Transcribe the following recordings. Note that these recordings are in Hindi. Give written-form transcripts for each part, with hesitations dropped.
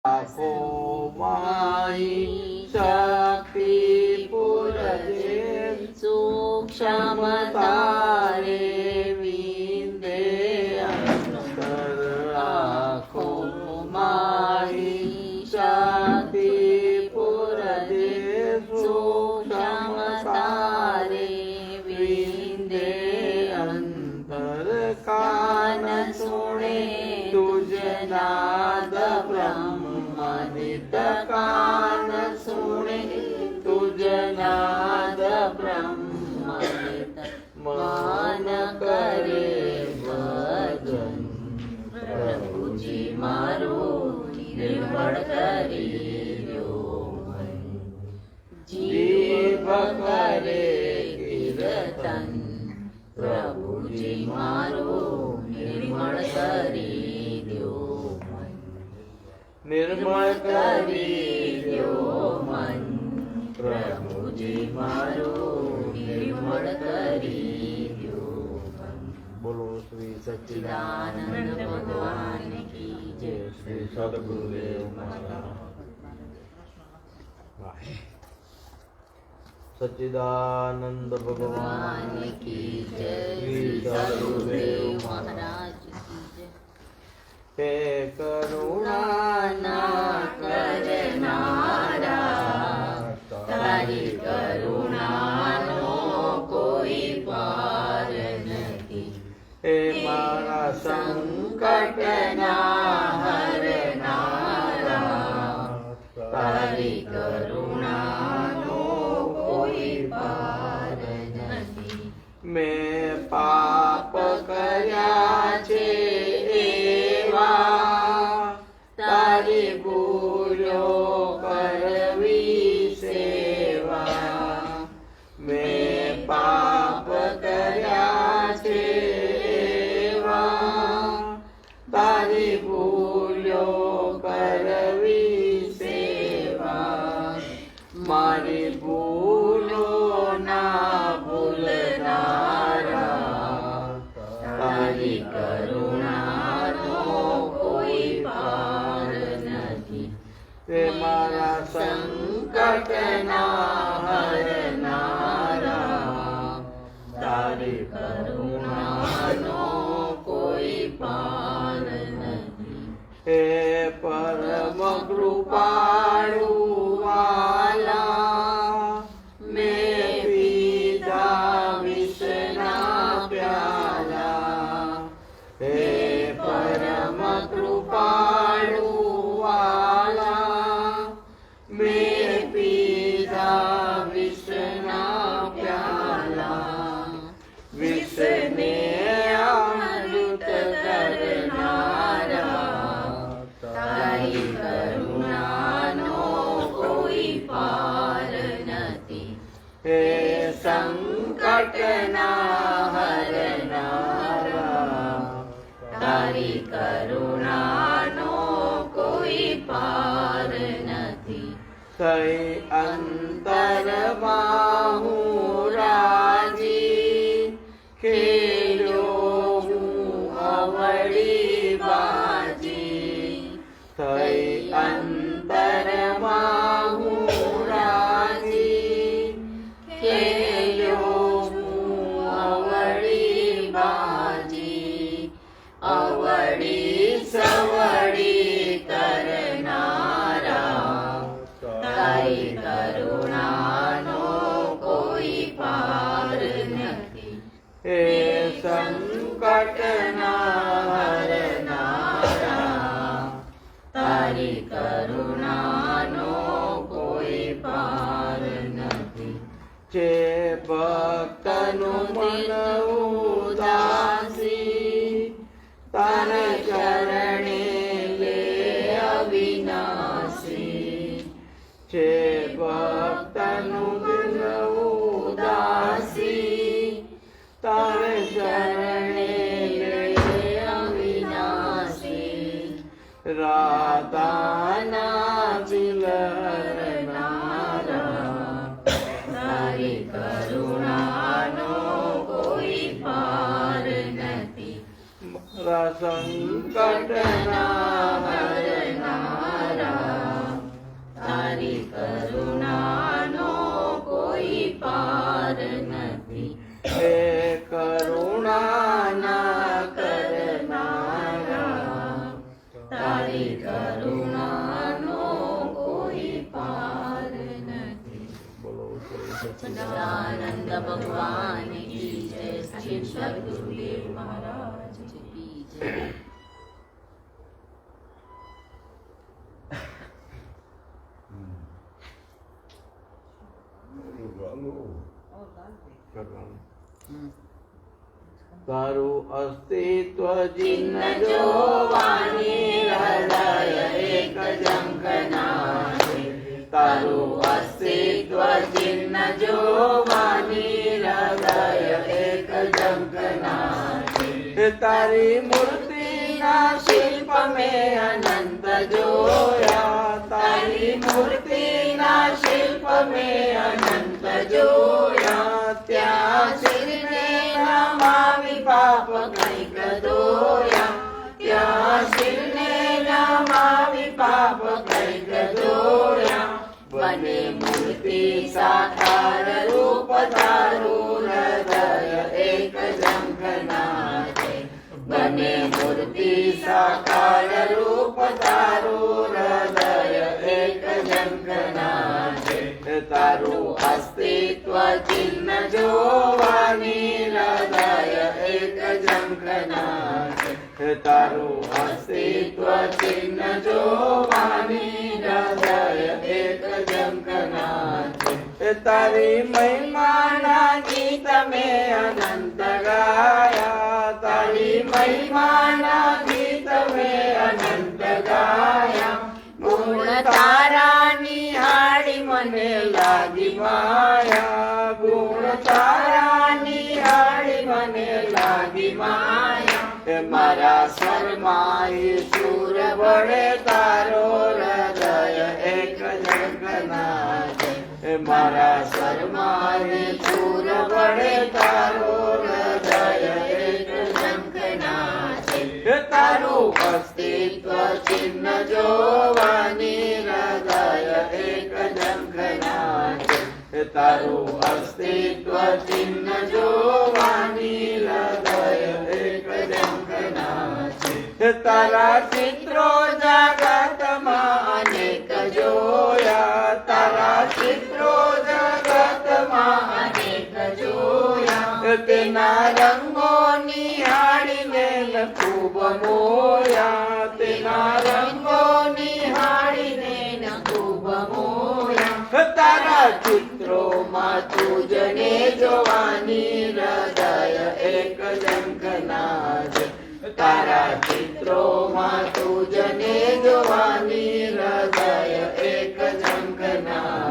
આખો માહી શક્તિ પુરજે સૂક્ષ્મ તારે વિંદે અંતર આખો માહી શક્તિ પુરજે સૂક્ષ્મ તારે વિંદે અંતર કાન સુણે तुझ नाद ब्रह्मनित कान सुने तुझ नाद ब्रह्मनित मान करे भजन प्रभुजी मारो निर्मळ करी जीव करे कीर्तन प्रभुजी मारो निर्मळ करी निर्मळ करी द्यो मन प्रभुजी मारो निर्मळ करी द्यो मन। बोलो श्री सच्चिदानंद भगवान की जय। श्री सद्गुरुदेव महाराज। सच्चिदानंद भगवान की जय। श्री सद्गुरुदेव महाराज की जय। हे करुणा ना करनारा तारी करुणानो कोई पार नहीं। हे मारा संकट ना हरनारा तारी करुणानो कोई पार नहीं। मैं पाप कर्या छे तारी भूलो करवी सेवा। मैं पाप कर्या छे एवा तारी भूलो करवी सेवा। मारी भूलो ना भूलनारा तारी करुणा ते मारा संकट ना हरनारा तारी करुणानो कोई पार नहीं। हे परम कृपाळु वाला मैं पीधा विषना प्याला। हे परम कृपाळु विषने अमृत करनारा तारी करुणानो कोई पार नहीं। हे संकट ना हरनारा तारी करुणानो कोई पार नहीं। सै अंतर माहू राजी खेलो हूँ अवड़ी बाजी। सै अंतर माहू राजी खेलो हूँ अवड़ी बाजी। अवड़ी सवड़ी करनारा तारी करुणानो कोई पार नहीं। हे संकट ना हरनारा तारी करुणानो कोई पार नहीं। जे भक्तनु मन उदासी तार चरणे ले अविनाशी। जे भक्तनु मन उदासी तार चरणे ले अविनाशी। राधा ना हरनारा तारी करुणानो कोई पार नहीं। संकट ना हरनारा સચ્ચિદાનંદ ભગવાન કી જય. શ્રી સદગુરુદેવ મહારાજ કી જય. તારું અસ્તિત્વ ચિહ્ન જોવાની હૃદય એક ઝંખના છે. તારું અસ્તિત્વ ચિહ્ન જોવાની હૃદય એક ઝંખના છે. તારી મૂર્તિના શિલ્પ મેં અનંત જોયા. તારી મૂર્તિના શિલ્પ મેં અનંત જોયા. ત્યાં શિલ્પે નમાવી પાપ કંઈક ધોયા. ત્યાં શિલ્પે નમાવી પાપ કંઈક ધોયા. બને મૂર્તિ સાકાર રૂપ તારું હૃદય એક ઝંખના છે. બને મૂર્તિ સાકાર રૂપ તારું હૃદય એક ઝંખના છે. તારું અસ્તિત્વ ચિહ્ન જોવાની હૃદય એક ઝંખના છે. તારું અસ્તિત્વ ચિહ્ન જોવાની હૃદય એક ઝંખના છે. તારી મહિમાના ગીત મેં અનંત ગાયા. તારી મહિમાના ગીત મેં અનંત ગાયા. ગુણ તારા નિહાળી મને લાગી માયા. ગુણ તારા નિહાળી મને લાગી માયા. મારા શરમાઈ સુર વડે તારો હૃદય એક ઝંખના છે. મારા શરમાઈ સુર વડે તારો હૃદય એક ઝંખના છે. તારું અસ્તિત્વ ચિહ્ન જોવાની હૃદય એક ઝંખના છે. તારું અસ્તિત્વ ચિહ્ન જોવાની હૃદય એક ઝંખના છે. તારા ચિત્રો જગતમાં અનેક જોયા. તારા ચિત્રો જગતમાં અનેક જોયા. તેના રંગો નિહાળીને ખૂબ મોયા. તેના રંગો નિહાળીને ખૂબ મોયા. તારા ચિત્રોમાં તુજને જોવાની હૃદય એક ઝંખના છે. તારા ચિત્રોમાં તુજને જોવાની હૃદય એક ઝંખના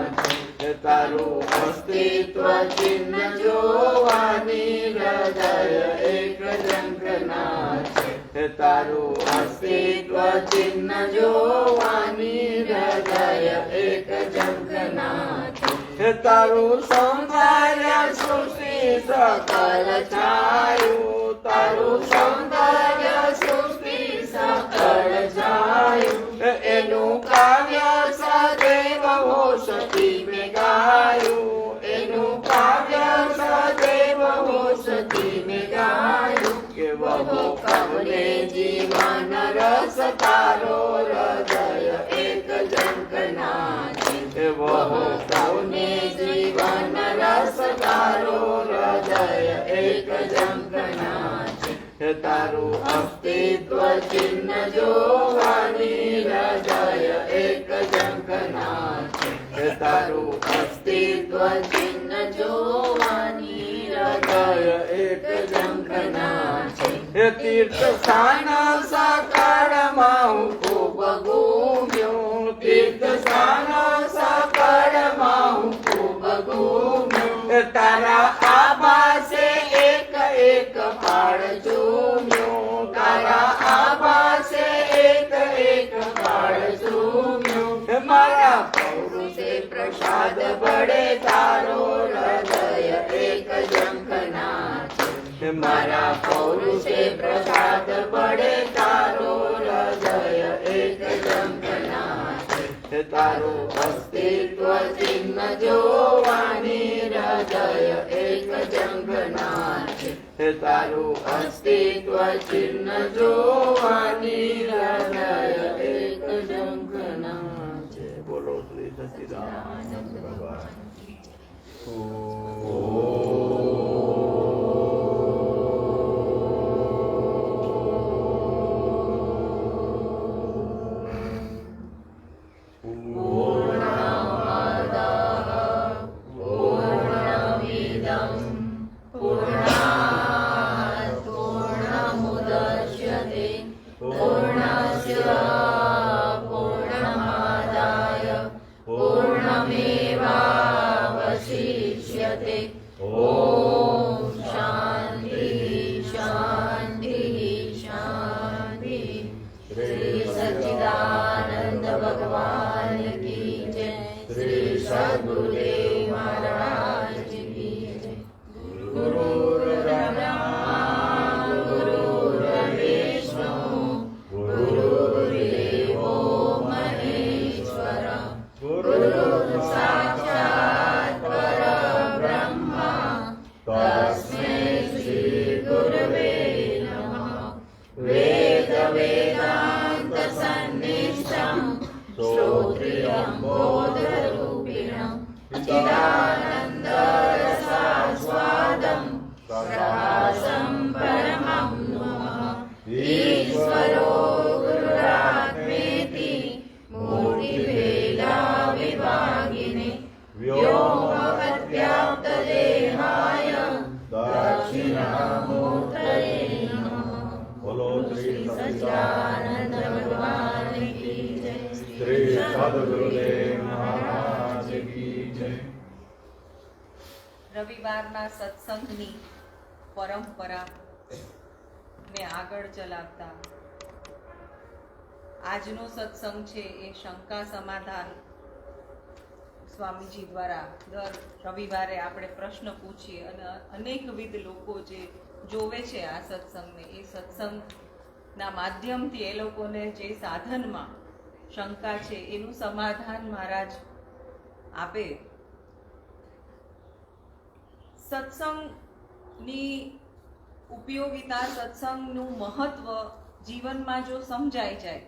છે. તારું અસ્તિત્વ ચિહ્ન જોવાની હૃદય એક ઝંખના છે. તારું અસ્તિત્વ ચિહ્ન જોવાની હૃદય એક ઝંખના છે. તારું સૌંદર્ય સૃષ્ટિ સકલ છાયું. તારું સૌંદર્ય સૃષ્ટિ સકળ છાયું. એનું કાવ્ય સદૈવ હોશતી મેં ગાયું. એનું કાવ્ય સદૈવ હોશતી મેં ગાયું. કે વહુ કવને જીવન રસ તારો હૃદય એક ઝંખના છે. વહુ કવને જીવન રસ તારો હૃદય એક ઝંખના છે. તારું અસ્તિત્વ ચિહ્ન જોવાની હૃદય એક ઝંખના છે. તારું અસ્તિત્વ ચિહ્ન જોવાની હૃદય એક ઝંખના છે. તીર્થ સ્થાન સકાળમાં હું ખૂબ ઘૂમ્યો. તીર્થ સ્થાન સકાળમાં હું ખૂબ ઘૂમ્યો. તારા આભાસે એક એક પાળ ચૂમ્યો. તારા આભાસે એક એક પાળ ચૂમ્યો. મારા પૌરુષે પ્રસાદ વડે તારો હૃદય એક ઝંખના છે. મારા પૌરુષે પ્રસાદ વડે તારો હૃદય એક ઝંખના છે. તારું અસ્તિત્વ ચિહ્ન જોવાની હૃદય એક ઝંખના છે. તારું અસ્તિત્વ ચિહ્ન જોવાની હૃદય એક ઝંખના છે. બોલો શ્રી સચ્ચિદાનંદ ભગવાન. રવિવારના સત્સંગની પરંપરા ને આગળ ચલાવતા આજનો સત્સંગ છે એ શંકા સમાધાન સ્વામીજી દ્વારા દર રવિવારે આપણે પ્રશ્ન પૂછીએ અને અનેકવિધ લોકો જે જોવે છે આ સત્સંગને એ સત્સંગના માધ્યમથી એ લોકોને જે સાધનમાં શંકા છે એનું સમાધાન મહારાજ આપે. સત્સંગની ઉપયોગિતા, સત્સંગનું મહત્વ જીવનમાં જો સમજાઈ જાય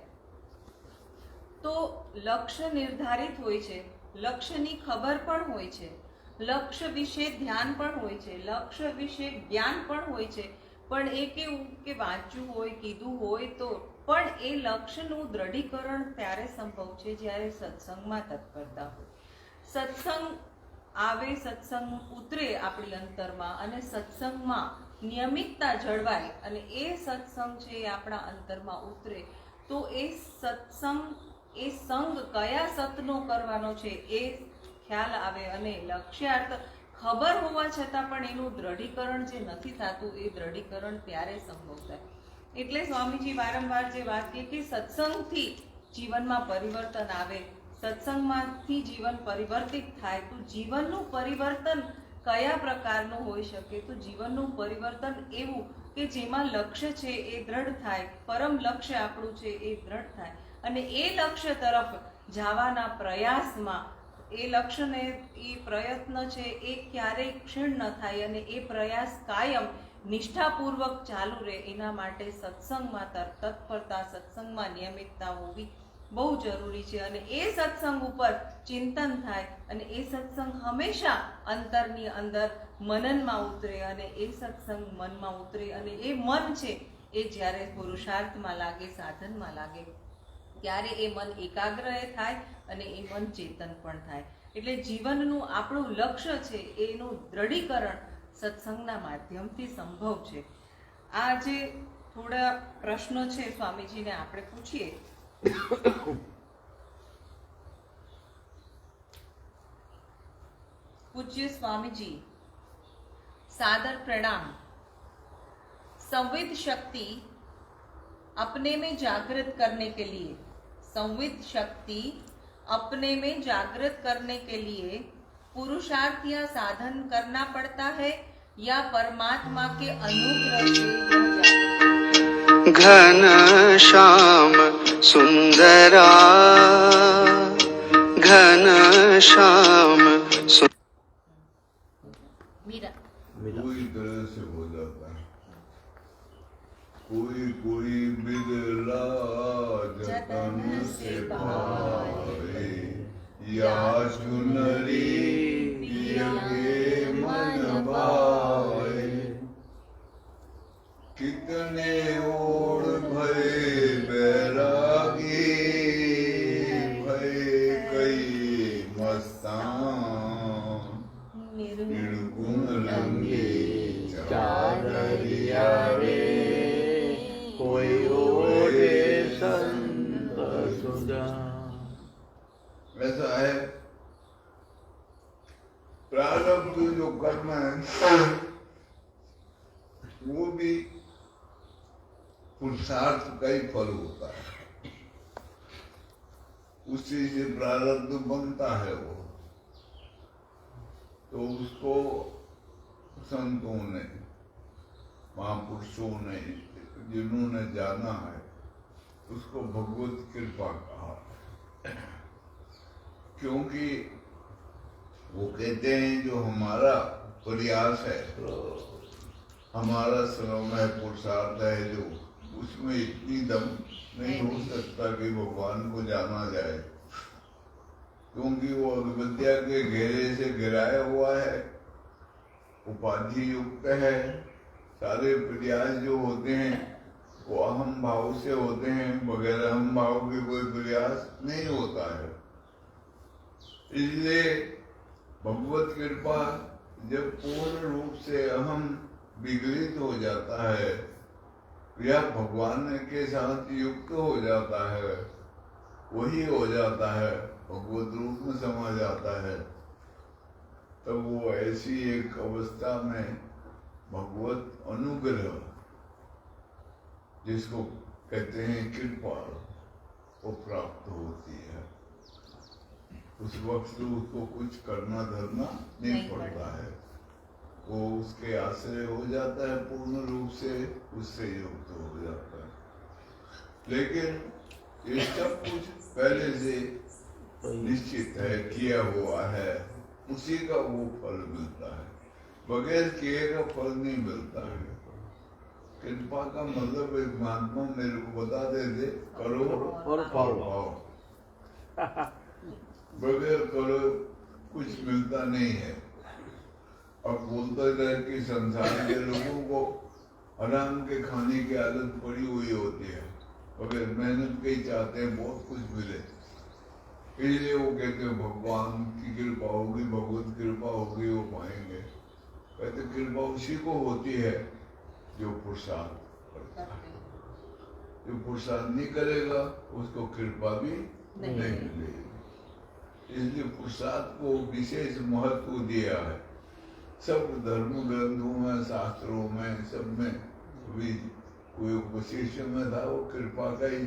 તો લક્ષ્ય નિર્ધારિત હોય છે, લક્ષ્યની ખબર પણ હોય છે, લક્ષ્ય વિશે ધ્યાન પણ હોય છે, લક્ષ્ય વિશે જ્ઞાન પણ હોય છે. પણ એ કેવું કે વાંચ્યું હોય, કીધું હોય તો પણ એ લક્ષ્યનું દ્રઢીકરણ ત્યારે સંભવ છે જ્યારે સત્સંગમાં તત્પરતા હોય. સત્સંગ આવે, સત્સંગ ઉતરે આપણી અંતરમાં અને સત્સંગમાં નિયમિતતા જળવાય અને એ સત્સંગ છે એ આપણા અંતરમાં ઉતરે તો એ સત્સંગ, એ સંગ કયા સતનો કરવાનો છે એ ખ્યાલ આવે અને લક્ષ્યાર્થ ખબર હોવા છતાં પણ એનું દ્રઢીકરણ જે નથી થતું એ દ્રઢીકરણ ત્યારે સંભવ થાય. એટલે સ્વામીજી વારંવાર જે વાત કહે કે સત્સંગથી જીવનમાં પરિવર્તન આવે, સત્સંગમાંથી જીવન પરિવર્તિત થાય. તો જીવનનું પરિવર્તન કયા પ્રકારનું હોઈ શકે? તો જીવનનું પરિવર્તન એવું કે જેમાં લક્ષ્ય છે એ દ્રઢ થાય, પરમ લક્ષ્ય આપણું છે એ દ્રઢ થાય અને એ લક્ષ્ય તરફ જવાના પ્રયાસમાં એ લક્ષ્યને, એ પ્રયત્ન છે એ ક્યારેય ક્ષીણ ન થાય અને એ પ્રયાસ કાયમ નિષ્ઠાપૂર્વક ચાલુ રહે. એના માટે સત્સંગમાં તત્પરતા, સત્સંગમાં નિયમિતતા હોવી બહુ જરૂરી છે અને એ સત્સંગ ઉપર ચિંતન થાય અને એ સત્સંગ હંમેશા અંતરની અંદર મનનમાં ઉતરે અને એ સત્સંગ મનમાં ઉતરે અને એ મન છે એ જ્યારે પુરુષાર્થમાં લાગે, સાધનમાં લાગે ત્યારે એ મન એકાગ્ર થાય અને એ મન ચેતન પણ થાય. એટલે જીવનનું આપણું લક્ષ્ય છે એનું દ્રઢીકરણ સત્સંગના માધ્યમથી સંભવ છે. આ જે થોડા પ્રશ્નો છે સ્વામીજીને આપણે પૂછીએ. पूज्य स्वामी जी, सादर प्रणाम। संविद शक्ति अपने में जागृत करने के लिए, संविद शक्ति अपने में जागृत करने के लिए पुरुषार्थ या साधन करना पड़ता है या परमात्मा के अनुग्रह से घन श्याम सुंदरा, घन श्याम मीरा पूरी तरह से हो जाता है। कोई कोई बिदला जतन से भावे, या चुनरी पिया के ऐसा है, प्रारब्ध जो कर्म है वो भी पुरुषार्थ का ही फल होता है, उसी से प्रारब्ध बनता है वो। तो उसको संतों ने, महापुरुषों ने, जिन्होंने जाना है, उसको भगवत कृपा कहा। क्योंकि वो कहते हैं जो हमारा प्रयास है, हमारा श्रम है, पुरुषार्थ है, जो उसमें इतनी दम नहीं हो सकता कि भगवान को जाना जाए, क्योंकि वो अविद्या के घेरे से घिराया हुआ है, उपाधि युक्त है। सारे प्रयास जो होते हैं वो अहम भाव से होते हैं, बगैर अहम भाव के कोई प्रयास नहीं होता है। इसलिए भगवत कृपा जब पूर्ण रूप से अहम विगलित हो जाता है या भगवान के साथ युक्त हो जाता है, वही हो जाता है, भगवत रूप में समा जाता है, तब वो ऐसी एक अवस्था में भगवत अनुग्रह, जिसको कहते हैं कृपा, वो प्राप्त होती है। उस वक्त उसको कुछ करना धरना नहीं पड़ता है, वो उसके आश्रय हो जाता है, पूर्ण रूप से उससे युक्त हो जाता है। लेकिन ये सब कुछ पहले से निश्चित है, किया हुआ है, उसी का वो फल मिलता है, बगैर किए का फल नहीं मिलता है। कृपा का मतलब एक महात्मा मेरे को बता देते, करो और पाओ। बगैर करो कुछ मिलता नहीं है। अब बोलते रहे कि संसार के लोगों को आराम के खाने की आदत पड़ी हुई होती है, बगैर मेहनत के ही चाहते हैं बहुत कुछ मिले, इसलिए वो कहते हैं भगवान की कृपा होगी, भगवत कृपा होगी, वो पाएंगे। कहते कृपा उसी को होती है जो पुरुषार्थ करता है। जो पुरुषार्थ नहीं करेगा उसको कृपा भी नहीं मिलेगी। इसलिए पुरुषार्थ को विशेष महत्व दिया है सब धर्म ग्रंथों में, शास्त्रों में, सब में। भी कोई उपशिष्य में था, वो कृपा का ही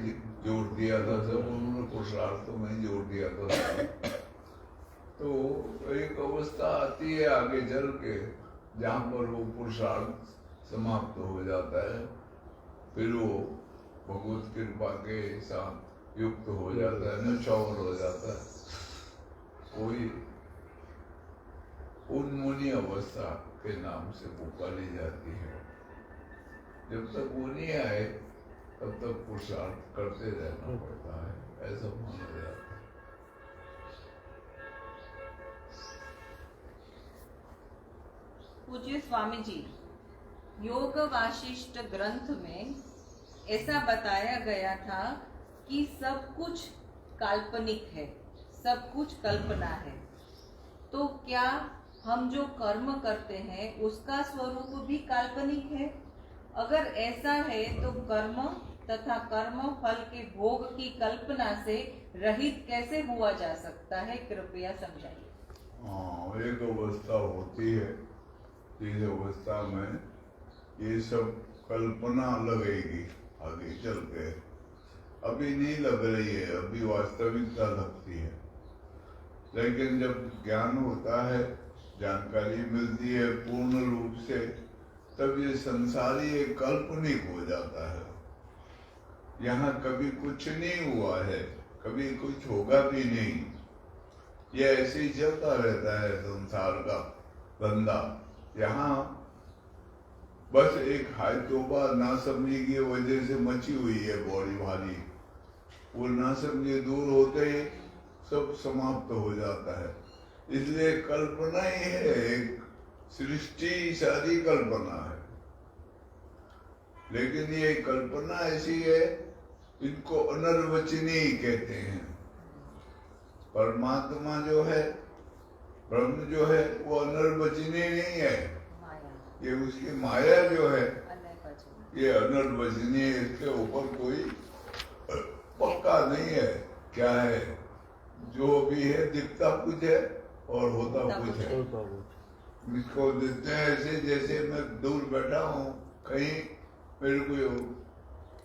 जोड़ दिया था, सब उन्होंने पुरुषार्थ में जोड़ दिया था। तो एक अवस्था आती है आगे चल के जहाँ पर वो पुरुषार्थ समाप्त हो जाता है, फिर वो भगवत कृपा के साथ युक्त हो जाता है, निछावर हो जाता है। कोई उन्मुनी अवस्था के नाम से पुकारी जाती है। जब तक वो नहीं आए तब तक पुरुषार्थ करते रहना पड़ता है, ऐसा माना जाता है। पूज्य स्वामी जी, योग वाशिष्ठ ग्रंथ में ऐसा बताया गया था कि सब कुछ काल्पनिक है, सब कुछ कल्पना है। तो क्या हम जो कर्म करते हैं उसका स्वरूप भी काल्पनिक है? अगर ऐसा है तो कर्म तथा कर्म फल के भोग की कल्पना से रहित कैसे हुआ जा सकता है? कृपया समझाइए। हाँ, एक अवस्था होती है, इस अवस्था में ये सब कल्पना लगेगी आगे चल के। अभी नहीं लग रही है, अभी वास्तविकता लगती है। लेकिन जब ज्ञान होता है, जानकारी मिलती है पूर्ण रूप से, तब ये संसार ही काल्पनिक हो जाता है। यहाँ कभी कुछ नहीं हुआ है, कभी कुछ होगा भी नहीं। ये ऐसे ही चलता रहता है संसार का धंधा। यहाँ बस एक हाय तौबा नासमझी की वजह से मची हुई है बॉडी भारी। वो नासमझी दूर होते ही सब समाप्त हो जाता है। इसलिए कल्पना ही है, एक सृष्टि सारी कल्पना है। लेकिन ये कल्पना ऐसी है, इनको अनर्वचनीय कहते हैं। परमात्मा जो है, ब्रह्म जो है, वो अनर्वचनीय नहीं है। ये उसकी माया जो है, ये अनर्वचनीय, इसके ऊपर कोई पक्का नहीं है। क्या है? जो भी है दिखता कुछ है और होता होता कुछ कुछ है। इसको देखते हैं ऐसे जैसे मैं दूर बैठा हूँ, कहीं मेरे को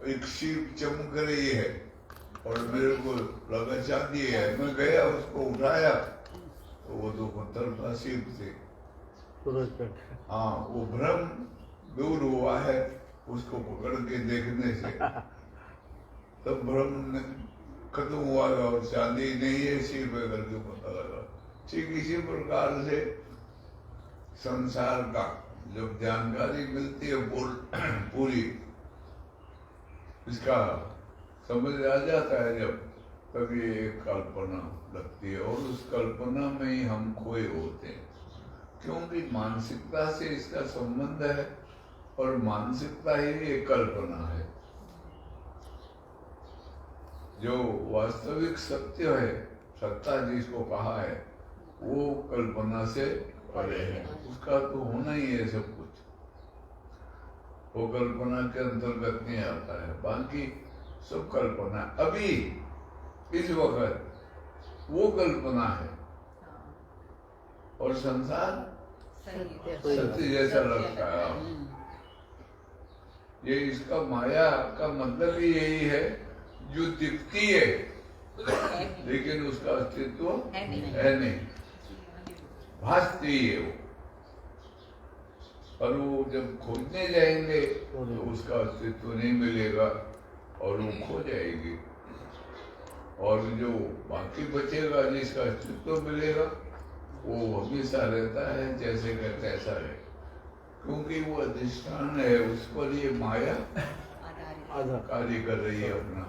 एक शिप चमक रही है और मेरे को लगा चांदी है, मैं गया उसको उठाया तो वो तो पत्थर था, शिप से। हाँ, वो भ्रम दूर हुआ है उसको पकड़ के देखने से, तब भ्रम खत्म हुआ और चांदी नहीं है शिव है करके पता लगा। ठीक इसी प्रकार से संसार का जब जानकारी मिलती है पूरी, इसका समझ आ जाता है जब, तभी एक कल्पना लगती है और उस कल्पना में ही हम खोए होते हैं, क्योंकि मानसिकता से इसका संबंध है और मानसिकता ही एक कल्पना है। जो वास्तविक सत्य है, सत्ता जिसको कहा है, वो कल्पना से परे है, उसका तो होना ही है सब कुछ, वो कल्पना के अंतर्गत नहीं आता है, बाकी सब कल्पना। अभी इस वक्त वो कल्पना है और संसार सत्य जैसा लगता है। ये इसका माया का मतलब ही यही है, जो दिखती है लेकिन उसका अस्तित्व है नहीं, भासती है वो, और वो जब खोजने जाएंगे तो उसका अस्तित्व नहीं मिलेगा और वो खो जाएगी, और जो बाकी बचेगा जिसका अस्तित्व मिलेगा वो हमेशा रहता है जैसे का तैसा है, क्योंकि वो अधिष्ठान है, उस पर ये माया कार्य कर रही है अपना।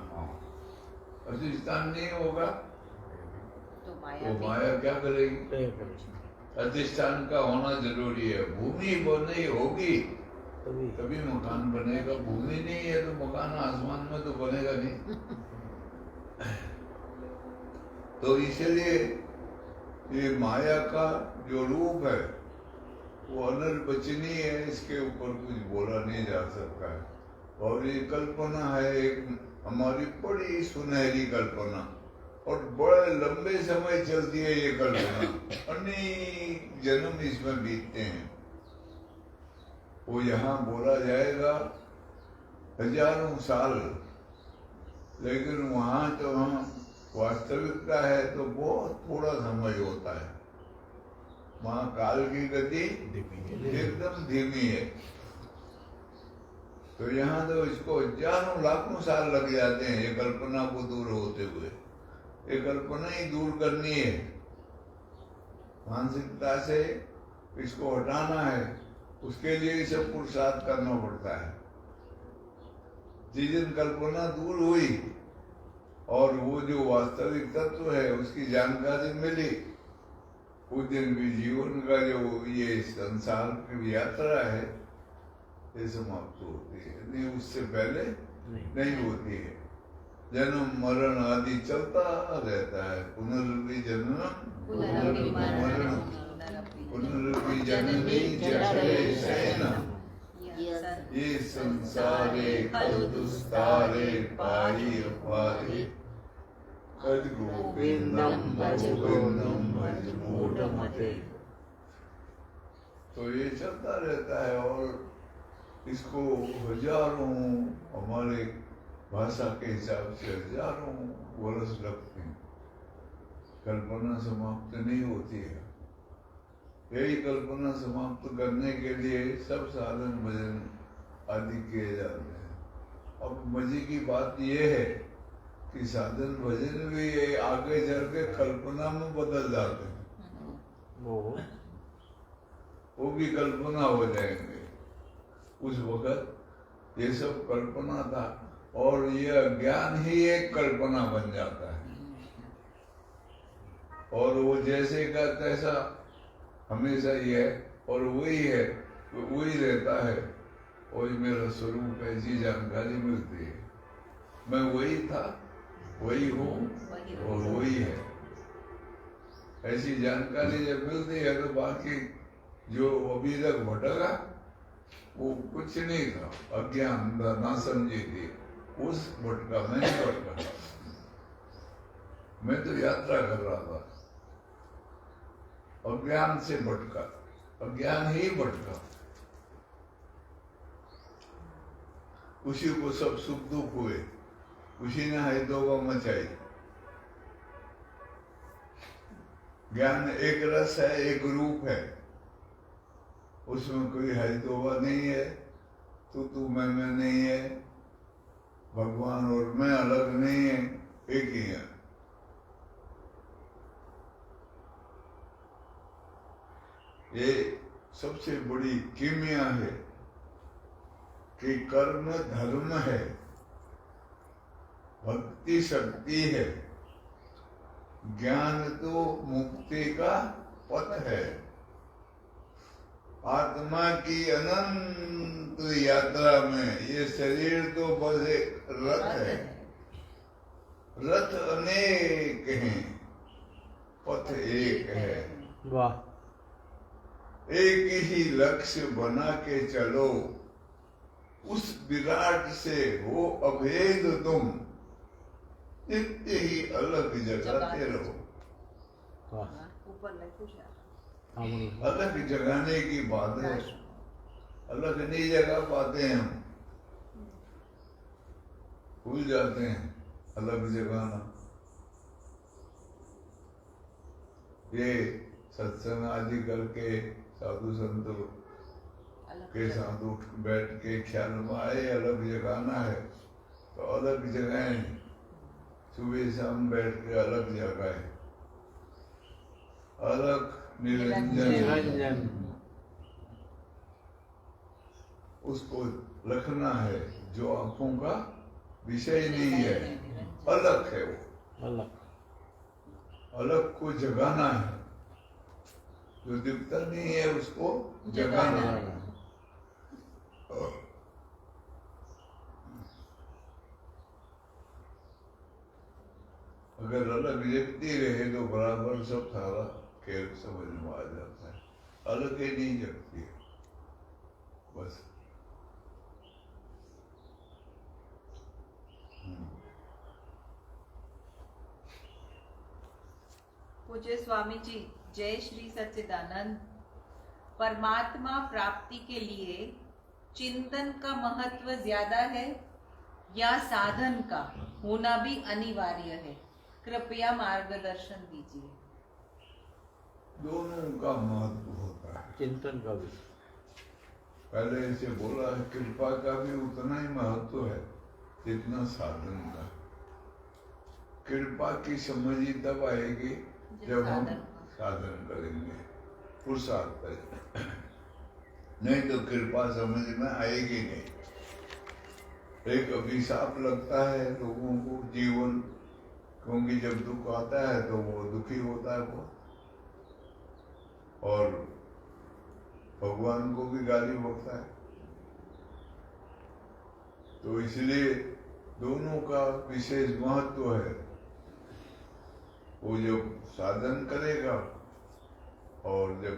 अधिष्ठान नहीं होगा तो माया क्या करेगी? अधिष्ठान का होना जरूरी है, भूमि बनी होगी तभी मकान बनेगा, भूमि नहीं है तो मकान आसमान में तो बनेगा नहीं। तो इसलिए ये माया का जो रूप है वो अनिर्वचनीय है, इसके ऊपर कुछ बोला नहीं जा सकता है। और ये कल्पना है एक हमारी बड़ी सुनहरी कल्पना, और बड़े लंबे समय चलती है ये कल्पना, अनेक जन्म इसमें बीतते हैं। वो यहाँ बोला जाएगा हजारों साल, लेकिन वहाँ तो हम वास्तविकता है तो बहुत थोड़ा समय होता है। वहाँ काल की गति एकदम धीमी है, तो यहाँ तो इसको हजारों लाखों साल लग जाते हैं ये कल्पना को दूर होते हुए। ये कल्पना ही दूर करनी है, मानसिकता से इसको हटाना है, उसके लिए सब पुरुषार्थ करना पड़ता है। जिस दिन कल्पना दूर हुई और वो जो वास्तविक तत्व है उसकी जानकारी मिली, उस दिन भी जीवन का जो ये संसार की यात्रा है ये समाप्त होती है, नहीं उससे पहले नहीं होती है। जन्म मरण आदि चलता रहता है, पुनर्वि जन्म पुनर्वि मरण पुनर्वि जननी जठरे शयनम, ये संसारे कलुदुस्तारे पाहि अपारे कद गोविंदम भज मूढ़मते। तो ये चलता रहता है और इसको हजारों, हमारे भाषा के हिसाब से हजारों वर्ष लगते हैं, कल्पना समाप्त नहीं होती है। यही कल्पना समाप्त करने के लिए सब साधन भजन आदि किए जाते हैं। अब मजे की बात यह है कि साधन भजन भी आगे चल के कल्पना में बदल जाते हैं, वो भी कल्पना हो जाएंगे। उस वक्त ये सब कल्पना था और ये अज्ञान ही एक कल्पना बन जाता है, और वो जैसे का तैसा हमेशा ही है और वही है, वही रहता है, वही मेरा स्वरूप, ऐसी जानकारी मिलती है। मैं वही था, वही हूँ और वही है, ऐसी जानकारी जब मिलती है तो बाकी जो अभी तक भटका वो कुछ नहीं था, अज्ञान था, ना समझी थी, उस भटका मैं नहीं भटका। मैं तो यात्रा कर रहा था, अज्ञान से भटका, अज्ञान ही भटका, उसी को सब सुख दुख हुए, उसी ने हैदोबा मचाई। ज्ञान एक रस है, एक रूप है, उसमें कोई हैदोबा नहीं है, तू मैं नहीं है, भगवान और मैं अलग नहीं है, एक ही है। ये सबसे बड़ी कीमिया है कि कर्म धर्म है, भक्ति शक्ति है, ज्ञान तो मुक्ति का पथ है। आत्मा की अनंत यात्रा में ये शरीर तो बस एक रथ है, रथ अनेक हैं, पथ एक है। वाह। एक ही लक्ष्य बना के चलो, उस विराट से हो अभेद तुम, नित्य ही अलग जगाते रहो। ऊपर लिखो છે अलग जगाने की बात है, अलग नहीं जगा पाते हैं हम, भूल जाते हैं अलग जगाना। ये सत्संग आदि करके साधु संतों के साथ उठ बैठ के ख्याल में आए अलग जगाना है तो अलग जगाएं, सुबह शाम बैठ के अलग जगाए, अलग निरंजन उसको रखना है, जो आंखों का विषय नहीं है, अलग है वो, अलग अलग को जगाना है, जो दिखता नहीं है उसको जगाना है। अगर अलग जगती रहे तो बराबर सब सारा खेल समझ में आ जाता है, अलग ही नहीं जगती है बस। पूज्य स्वामी जी, जय श्री सच्चिदानंद। परमात्मा प्राप्ति के लिए चिंतन का महत्व ज्यादा है या साधन का होना भी अनिवार्य है? कृपया मार्गदर्शन दीजिए। दोनों का महत्व होता है, चिंतन का भी। पहले ऐसे बोला है, कृपा का भी उतना ही महत्व है जितना साधन का। कृपा की समझ ही तब आएगी जब हम साधन करेंगे, पुरुषार्थ करेंगे, नहीं तो कृपा समझ में आएगी नहीं। एक अभिशाप लगता है लोगों को जीवन, क्योंकि जब दुख आता है तो वो दुखी होता है वो, और भगवान को भी गाली बकता है। तो इसलिए दोनों का विशेष महत्व है। वो जब साधन करेगा और जब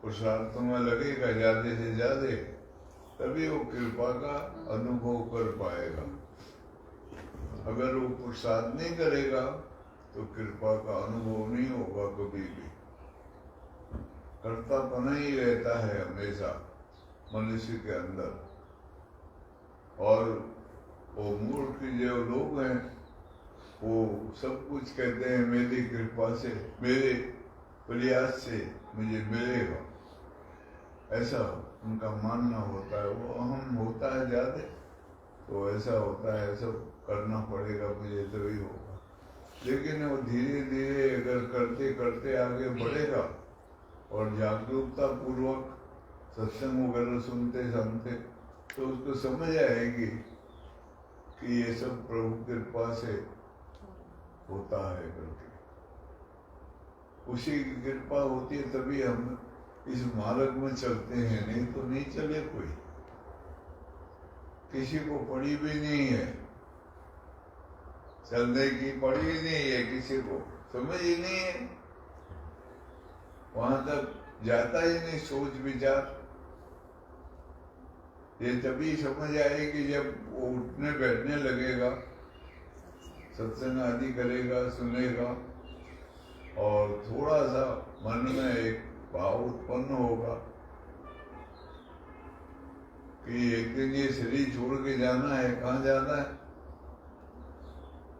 पुरुषार्थ में लगेगा ज्यादा से ज्यादा, तभी वो कृपा का अनुभव कर पाएगा। अगर वो पुरुषार्थ नहीं करेगा तो कृपा का अनुभव नहीं होगा कभी भी। कर्तापना ही रहता है हमेशा मनुष्य के अंदर, और वो मूर्ख जो लोग हैं वो सब कुछ कहते हैं मेरी कृपा से, मेरे प्रयास से मुझे मिलेगा, ऐसा उनका मानना होता है। वो अहम होता है ज्यादा, तो ऐसा होता है सब करना पड़ेगा मुझे तभी होगा। लेकिन वो धीरे धीरे अगर करते करते आगे बढ़ेगा और जागरूकता पूर्वक सत्संग वगैरह सुनते सुनते, तो उसको समझ आएगी कि ये सब प्रभु कृपा से होता है करके। उसी की कृपा होती है तभी हम इस मार्ग में चलते हैं, नहीं तो नहीं चले कोई। किसी को पड़ी भी नहीं है, चलने की पड़ी ही नहीं है, किसी को समझ ही नहीं है, वहां तक जाता ही नहीं सोच विचार। ये तभी समझ आएगी जब वो उठने बैठने लगेगा, सत्संग आदि करेगा, सुनेगा, और थोड़ा सा मन में एक भाव उत्पन्न होगा कि एक दिन ये शरीर छोड़ के जाना है, कहाँ जाना है,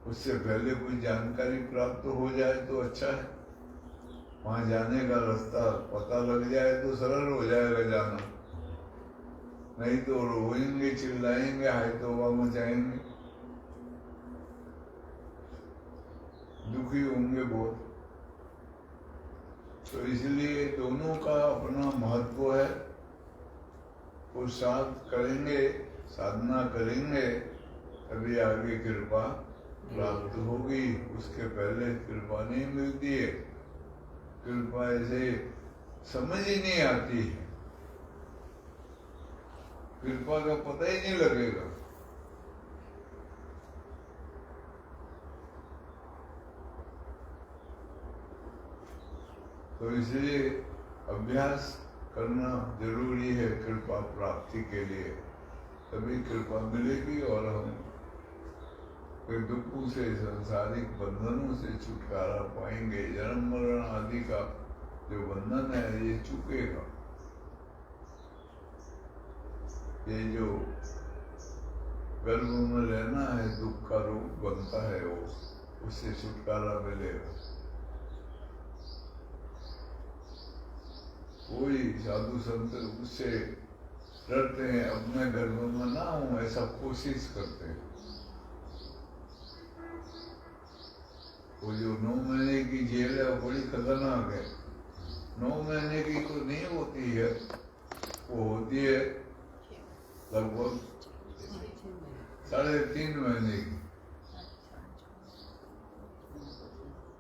उससे पहले कोई जानकारी प्राप्त हो जाए तो अच्छा है। वहां जाने का रास्ता पता लग जाए तो सरल हो जाएगा जाना, नहीं तो रोएंगे, चिल्लाएंगे, हाय तौबा मचाएंगे, दुखी होंगे बहुत। तो इसलिए दोनों का अपना महत्व है। वो साथ करेंगे, साधना करेंगे, तभी आगे कृपा प्राप्त होगी। उसके पहले कृपा नहीं मिलती है। कृपा ऐसे समझ ही नहीं आती है, कृपा का पता ही नहीं लगेगा। तो इसलिए अभ्यास करना जरूरी है कृपा प्राप्ति के लिए, तभी कृपा मिलेगी और हम फिर दुखों से, सांसारिक बंधनों से छुटकारा पाएंगे। जन्म मरण आदि का जो बंधन है ये चुकेगा। ये जो गर्भ में रहना है दुख का रूप बनता है, वो उससे छुटकारा मिलेगा। कोई साधु संत उससे डरते हैं, अपने गर्भ में ना हूं ऐसा कोशिश करते हैं। वो जो 9 महीने की जेल है वो बड़ी खतरनाक है। 9 महीने की तो नहीं होती है, वो होती है लगभग 3.5 महीने की,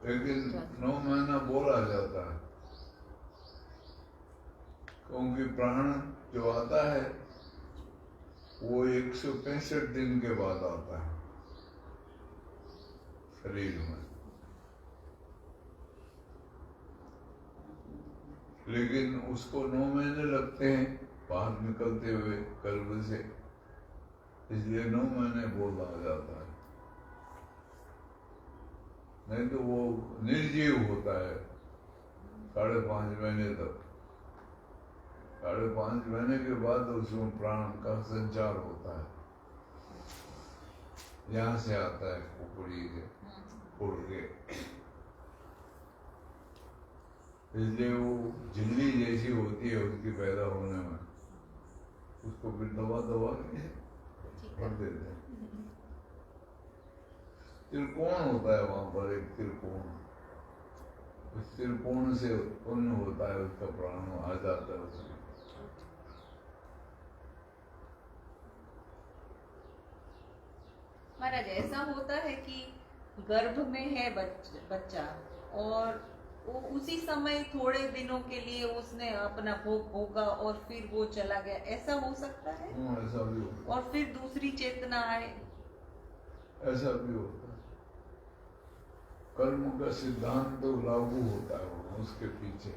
लेकिन 9 महीना बोला जाता है क्योंकि प्राण जो आता है वो 165 दिन के बाद आता है शरीर में। लेकिन उसको 9 महीने लगते हैं बाहर निकलते हुए गर्भ से, इसलिए 9 महीने बोला जाता है। नहीं तो वो निर्जीव होता है 5.5 महीने तक। 5.5 महीने के बाद उसमें प्राण का संचार होता है, यहाँ से आता है खोपड़ी से उड़ के। इसलिए वो झिल्ली जैसी होती है उसकी पैदा होने में, उसको फिर दबा के भर देते हैं। त्रिकोण होता है वहां पर, एक त्रिकोण, उस त्रिकोण से उत्पन्न होता है, उसका प्राण आ जाता है उसमें। महाराज ऐसा होता है कि गर्भ में है बच्चा और वो उसी समय थोड़े दिनों के लिए उसने अपना भोग भोगा और फिर वो चला गया, ऐसा हो सकता है? ऐसा भी होता है। और फिर दूसरी चेतना आए, ऐसा भी होता है। कर्म का सिद्धांत तो लागू होता है उसके पीछे।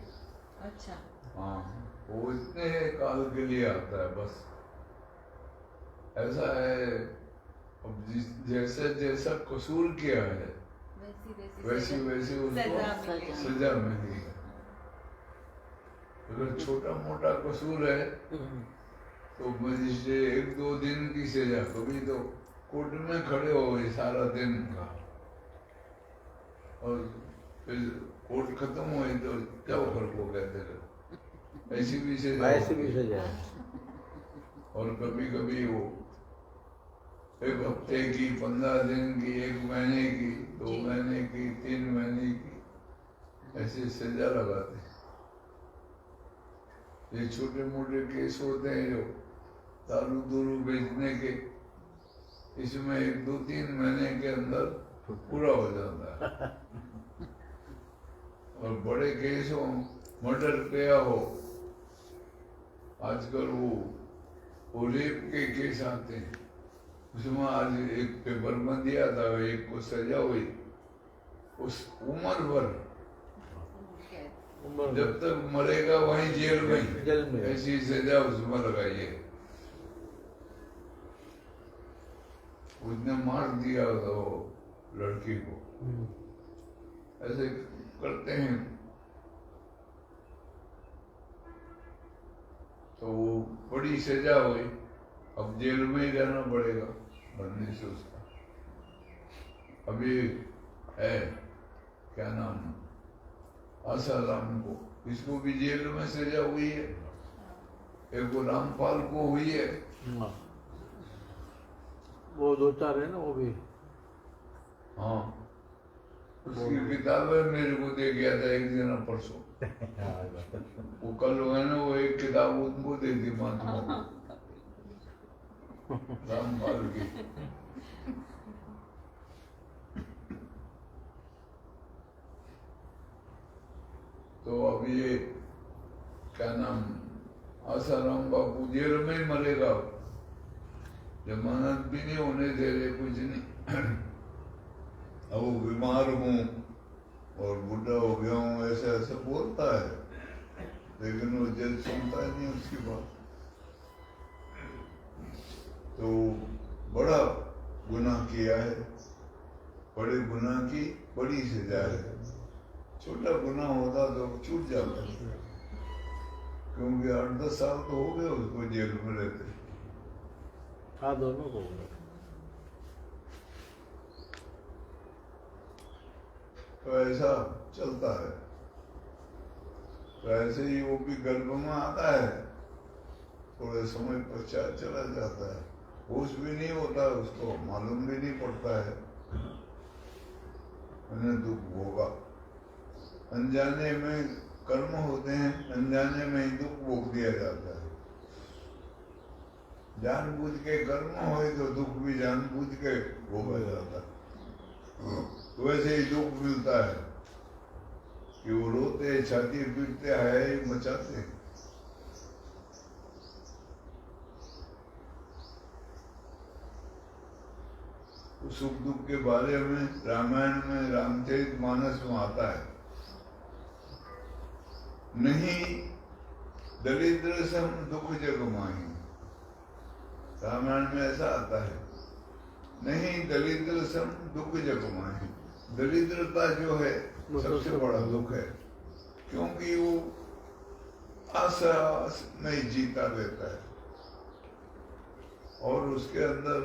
अच्छा। हाँ, वो इतने काल के लिए आता है बस। ऐसा है, अब जैसा जैसा कसूर किया है वैसी उसको सजा मिली है। अगर छोटा मोटा कसूर है तो मजिस्ट्रेट 1-2 दिन की सजा, कभी तो कोर्ट में खड़े हो गए सारा दिन का, और फिर कोर्ट खत्म हुई तो जाओ घर को कहते रहे, ऐसी भी सजा। और कभी कभी वो 1 हफ्ते की, 15 दिन की, 1 महीने की, 2 महीने की, 3 महीने की, ऐसे सजा लगाते हैं। ये छोटे मोटे केस होते हैं जो दारू दूरू बेचने के, इसमें 1-2-3 महीने के अंदर पूरा हो जाता है। और बड़े केस हो, मर्डर किया हो, आजकल वो रेप के केस आते हैं, उसमें आज एक पेपर में दिया था, एक को सजा हुई उस उम्र भर, जब तक मरेगा वहीं जेल में, ऐसी सजा उसमें लगाई है। उसने मार दिया तो लड़की को, ऐसे करते हैं। तो वो बड़ी सजा हुई, अब जेल में ही रहना पड़ेगा बनने से उसका। अभी है क्या नाम, आसाराम को, इसको भी जेल में सजा हुई है। एक को रामपाल को हुई है। वो 2-4 है ना वो भी। हाँ, उसकी किताबें मेरे को दे गया था एक दिन परसों। वो कल है ना, वो एक किताब उनको दे दी महात्मा को, रामपाल की। तो अब ये क्या नाम, आसाराम बापू जेल में ही मरेगा। जमानत भी नहीं होने दे रहे, कुछ नहीं। अब वो बीमार हूँ और बुढ़ा हो गया हूँ, ऐसा ऐसा बोलता है, लेकिन वो जज सुनता नहीं उसकी बात। तो बड़ा गुनाह किया है, बड़े गुनाह की बड़ी सजा है। छोटा गुनाह होता तो छूट जाता, क्योंकि 8-10 साल तो हो गए उसको जेल में रहते। हाँ, दोनों को। तो ऐसा चलता है। तो ऐसे ही वो भी गर्भ में आता है, थोड़े समय पश्चात चला जाता है, होश भी नहीं होता, उसको मालूम भी नहीं पड़ता है, उन्हें दुख होगा। अनजाने में कर्म होते हैं, अनजाने में ही दुख भोग दिया जाता है। जानबूझ के कर्म होए तो दुख भी जानबूझ के भोगा जाता है। तो वैसे ही दुख मिलता है कि वो रोते, छाती पीटते, हाय मचाते। सुख दुख के बारे में रामायण में, रामचरितमानस में आता है। नहीं दरिद्र सम दुख जग माही, रामायण में ऐसा आता है। नहीं दरिद्र सम दुख जग माही, दरिद्रता जो है सबसे बड़ा दुख है, क्योंकि वो आशा में जीता रहता है और उसके अंदर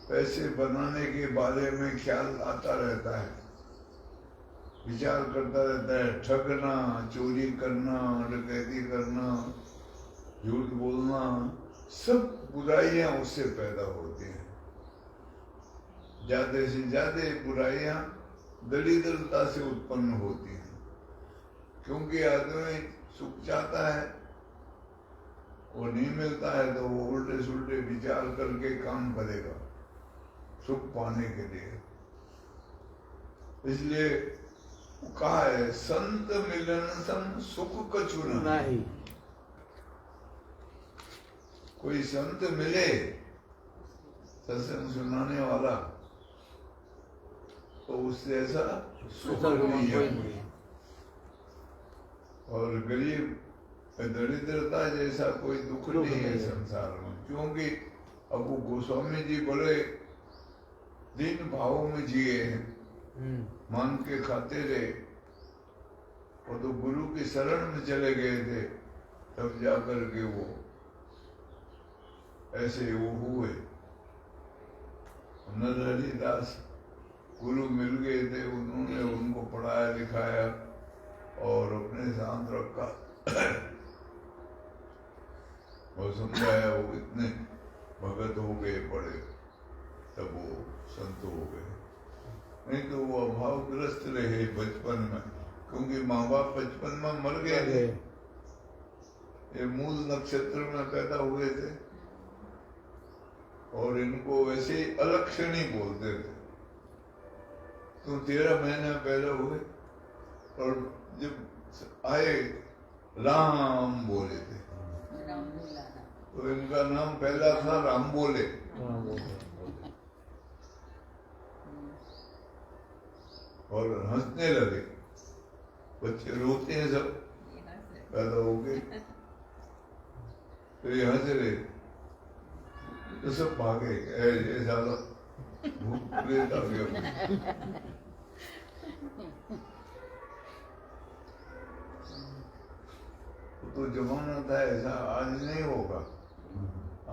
पैसे बनाने के बारे में ख्याल आता रहता है, विचार करता रहता है। ठगना, चोरी करना, डकैती करना, झूठ बोलना, सब बुराइयां उससे पैदा होती हैं। ज्यादा से ज्यादा बुराइयां दरिद्रता से उत्पन्न होती हैं, क्योंकि आदमी सुख चाहता है, वो नहीं मिलता है तो वो उल्टे सुल्टे विचार करके काम करेगा सुख पाने के लिए। इसलिए कहा है, संत मिलन सम सुख कछु नहीं। कोई संत मिले, सत्संग सुनाने वाला, तो उससे ऐसा सुख नहीं है। और गरीब दरिद्रता जैसा कोई दुख नहीं है संसार में, क्योंकि अब वो गोस्वामी जी बड़े दीन भाव में जिए हैं, मांग के खाते रहे, और तो गुरु की शरण में चले गए थे, तब जाकर के वो ऐसे वो हुए। नरहरि दास गुरु मिल गए थे, उन्होंने उनको पढ़ाया लिखाया और अपने साथ रखा और समझाया। वो इतने भगत हो गए बड़े, तब वो संत हो गए। नहीं तो वो अभावग्रस्त रहे बचपन में, क्योंकि माँ बाप बचपन में मर गए थे। ये मूल नक्षत्र में पैदा हुए थे और इनको वैसे ही अलक्षणी बोलते थे। तो 13 महीने पैदा हुए और जब आए राम बोले थे, तो इनका नाम पहला था राम बोले। और हंसने लगे, बच्चे रोते हैं सब, पैदा हो गए तो ये हंस रहे, तो सब भागे, ये साला भूत प्रेत आ गया। तो जमाना था ऐसा, आज नहीं होगा।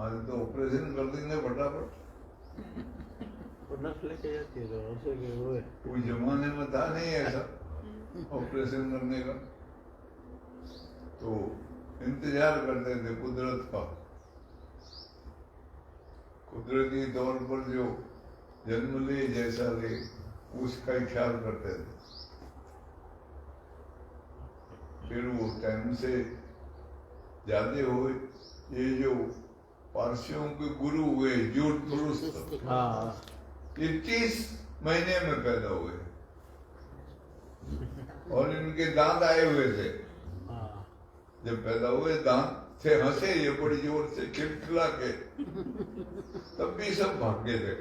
आज तो ऑपरेशन कर देंगे फटाफट। वो नस लेके जाती है तो ऐसे कि वो है। कोई जमाने में था नहीं ऐसा ऑपरेशन करने का। तो इंतजार करते थे कुदरत का। कुदरती तौर पर जो जन्म ले जैसा ले उसका ही ख्याल करते थे। फिर वो टाइम से ज्यादा हुए, ये जो पारसियों के गुरु हुए जूटफुरुस्त, हाँ 30 महीने में पैदा हुए और इनके दांत आए हुए थे। हाँ जब पैदा हुए दांत थे, हंसे ये बड़ी जोर से खिलखिला के, तब भी सब भाग गए थे।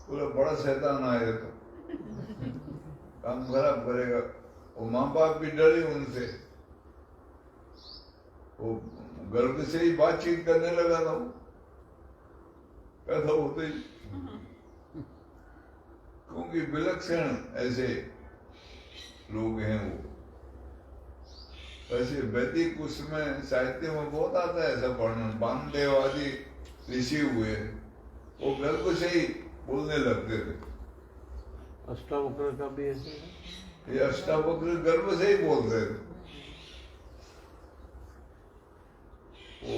पूरा बड़ा शैतान आया तो काम खराब करेगा। वो माँ बाप भी डरे उनसे। वो गर्भ से ही बातचीत करने लगा था। वो पैदा होते ही, क्योंकि विलक्षण ऐसे लोग हैं वो। वैसे वैदिक उसमें साहित्य में बहुत आता है ऐसा वर्णन। वामदेव आदि ऋषि हुए, वो गर्भ से ही बोलने लगते थे। अष्टावक्र का भी ऐसे है। ये अष्टावक्र गर्भ से ही बोलते थे। वो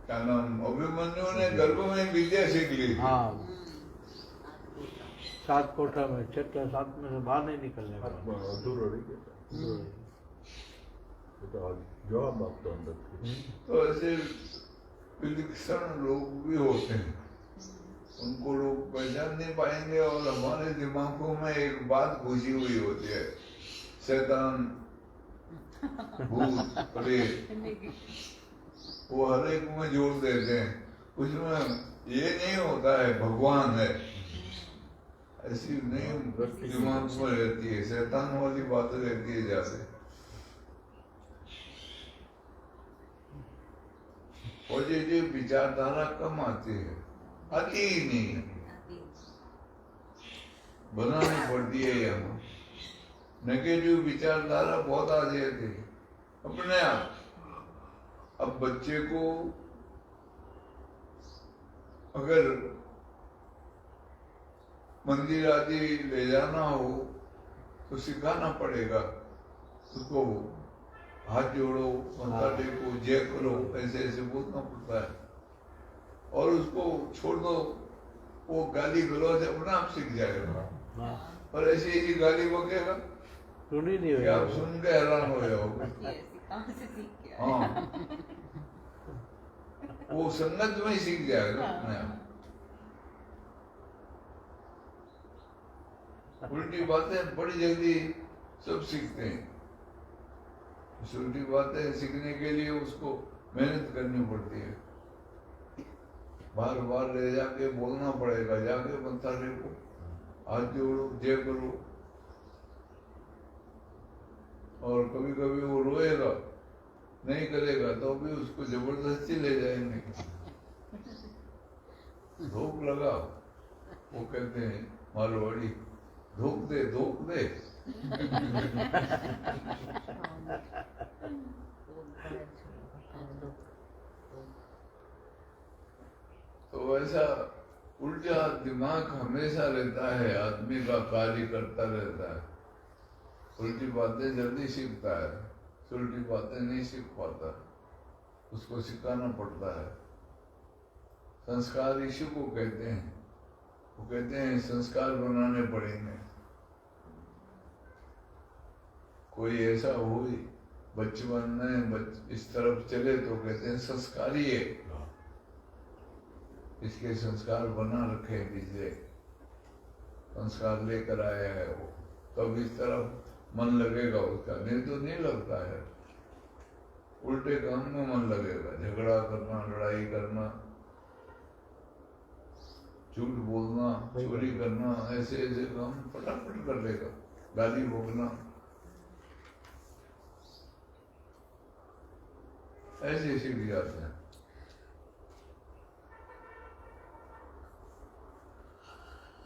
क्या नाम, अभिमन्यु ने गर्भ में विद्या सीख ली थी। हाँ 7 कोठा में 6 7 में से बाहर नहीं निकलने का। अधूरा रह गया था। वो तो आज जवाब आपका अंदर थे। तो ऐसे विलक्षण लोग भी होते हैं, उनको लोग पहचान नहीं पाएंगे। और हमारे दिमागों में एक बात घुसी हुई होती है, शैतान, भूत, प्रेत, वो हर एक में जोड़ देते हैं। उसमें ये नहीं होता है भगवान है, ऐसी नहीं दिमाग में रहती है। शैतान वाली बातें रहती है जैसे। पॉजिटिव विचारधारा कम आती है, आती ही नहीं है, बनानी पड़ती है यहाँ। नेगेटिव विचारधारा बहुत आ जाती है अपने आप। अब बच्चे को अगर मंदिर आदि ले जाना हो तो सिखाना पड़ेगा उसको। हाथ जोड़ो, माथा टेको, जय करो, ऐसे ऐसे बोलना पड़ता है। और उसको छोड़ दो, वो गाली गलौज अपने आप सीख जाएगा। हाँ और ऐसी ऐसी गाली बकेगा सुनी नहीं कि आप हुई। सुन के हैरान हो जाओगे। कहाँ से सीख गया? हाँ वो संगत में ही सीख जाएगा अपने आप। उल्टी बातें बड़ी जल्दी सब सीखते हैं। उल्टी बातें सीखने के लिए उसको मेहनत करनी पड़ती है। बार बार ले जाके बोलना पड़ेगा, जाके मत्था टेको, हाथ जोड़ो, जय करो। और कभी कभी वो रोएगा, नहीं करेगा तो भी उसको जबरदस्ती ले जाएंगे। धोख लगाओ, वो कहते हैं मारवाड़ी, धोख दे धोख दे। तो ऐसा उल्टा दिमाग हमेशा रहता है, आदमी का कार्य करता रहता है। उल्टी बातें जल्दी सीखता है, उल्टी बातें नहीं सीख पाता, उसको सिखाना पड़ता है। संस्कार इसी को कहते हैं। वो कहते हैं संस्कार बनाने पड़ेंगे। कोई ऐसा हो बचपन में इस तरफ चले तो कहते हैं संस्कारी है, इसके संस्कार बना रखे पीछे, संस्कार लेकर आया है वो, तब इस तरफ मन लगेगा उसका, नहीं तो नहीं लगता है। उल्टे काम में मन लगेगा, झगड़ा करना, लड़ाई करना, झूठ बोलना, चोरी करना, ऐसे ऐसे काम फटाफट कर लेगा, गाली भोगना, ऐसे सीख जाते हैं।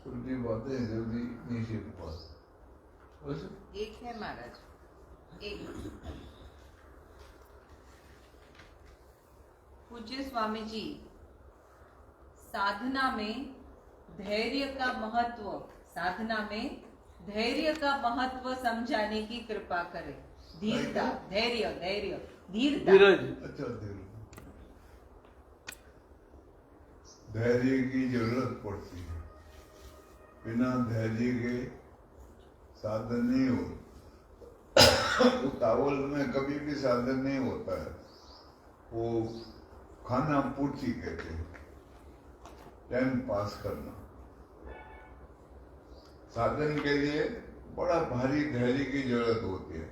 उल्टी बातें जल्दी नहीं सीख पाते। बस एक है महाराज, एक पूज्य स्वामी जी साधना में धैर्य का महत्व, साधना में धैर्य का महत्व समझाने की कृपा करें। धीरता, धैर्य, धैर्य, धीरता। धीरज। अच्छा, धैर्य की जरूरत पड़ती है। बिना धैर्य के साधन नहीं होता। उतावल में कभी भी साधन नहीं होता है। वो खाना पूर्ति कहते हैं, टाइम पास करना। साधन के लिए बड़ा भारी धैर्य की जरूरत होती है,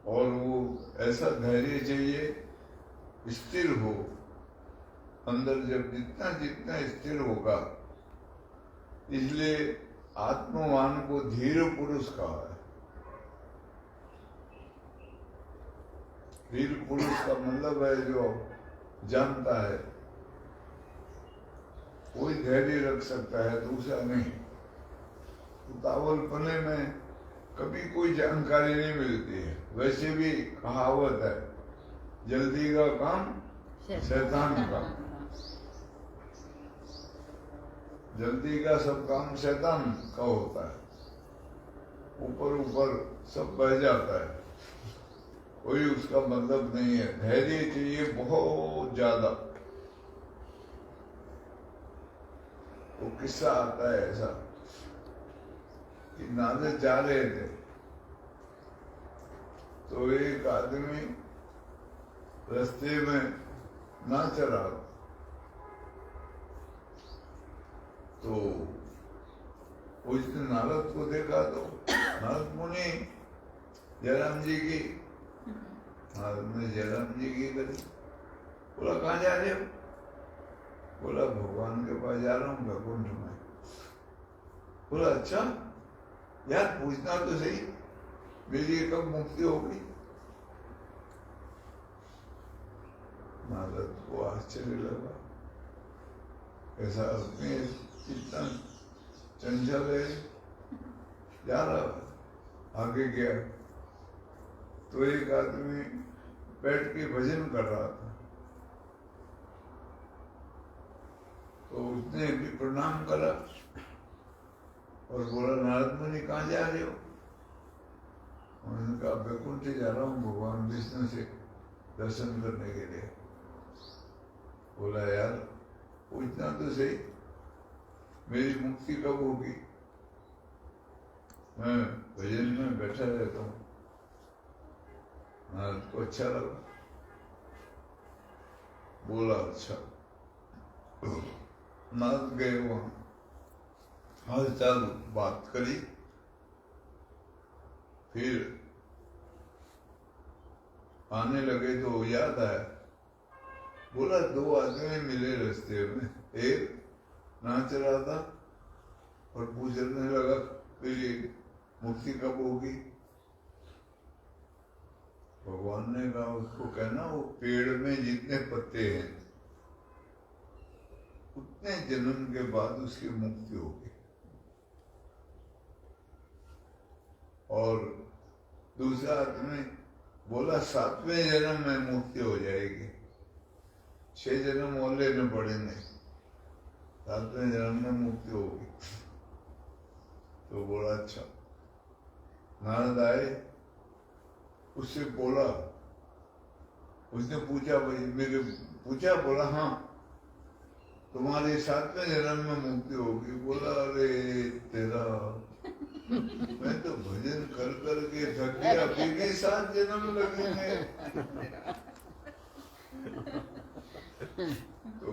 और वो ऐसा धैर्य चाहिए स्थिर हो अंदर। जब जितना जितना स्थिर होगा, इसलिए आत्मवान को धीर पुरुष कहा है। धीर पुरुष का मतलब है जो जानता है, कोई धैर्य रख सकता है, दूसरा नहीं। उतावलपने में कभी कोई जानकारी नहीं मिलती है। वैसे भी कहावत है, जल्दी का काम शैतान का। जल्दी का सब काम शैतान का होता है। ऊपर ऊपर सब बह जाता है, कोई उसका मतलब नहीं है। धैर्य चाहिए बहुत ज्यादा। वो किस्सा आता है ऐसा कि नाले जा रहे थे, तो एक आदमी रास्ते में नाच रहा, तो उसने नारद को देखा, तो नारद मुनि जयराम जी की, नारद ने जयराम जी की करी। बोला कहाँ जा रहे हो? बोला भगवान के पास जा रहा हूँ, वैकुंठ में। बोला अच्छा, यार पूछना तो सही, मेरी कब मुक्ति होगी? नारद को आश्चर्य लगा, ऐसा अपने इतना चंचल है, जा रहा। आगे गया तो एक आदमी बैठ के भजन कर रहा था, तो उसने भी प्रणाम करा और बोला नारद मुनि कहाँ जा रहे हो? उन्होंने कहा वैकुंठ जा रहा हूँ भगवान विष्णु से दर्शन करने के लिए। बोला यार पूछना तो सही, मेरी मुक्ति कब होगी? मैं भजन में बैठा रहता हूँ। नारद को अच्छा लगा, बोला अच्छा। नारद गए वहां, हाल चाल बात करी, फिर आने लगे तो याद आया, बोला दो आदमी मिले रास्ते में, एक नाच रहा था और पूछने लगा मेरी मुक्ति कब होगी? भगवान ने कहा उसको कहना वो पेड़ में जितने पत्ते हैं उतने जन्म के बाद उसकी मुक्ति होगी। और दूसरा आदमी बोला 7वें जन्म में मुक्ति हो जाएगी, 6 जन्म और लेने पड़ेंगे, 7वें जन्म में मुक्ति होगी। तो बोला अच्छा। नारद आए, उससे बोला, उसने पूछा भाई मेरे पूछा, बोला हाँ तुम्हारे 7वें जन्म में मुक्ति होगी। बोला अरे तेरा, मैं तो भजन कर कर के थक गया, फिर भी 7 जन्म लगेंगे। तो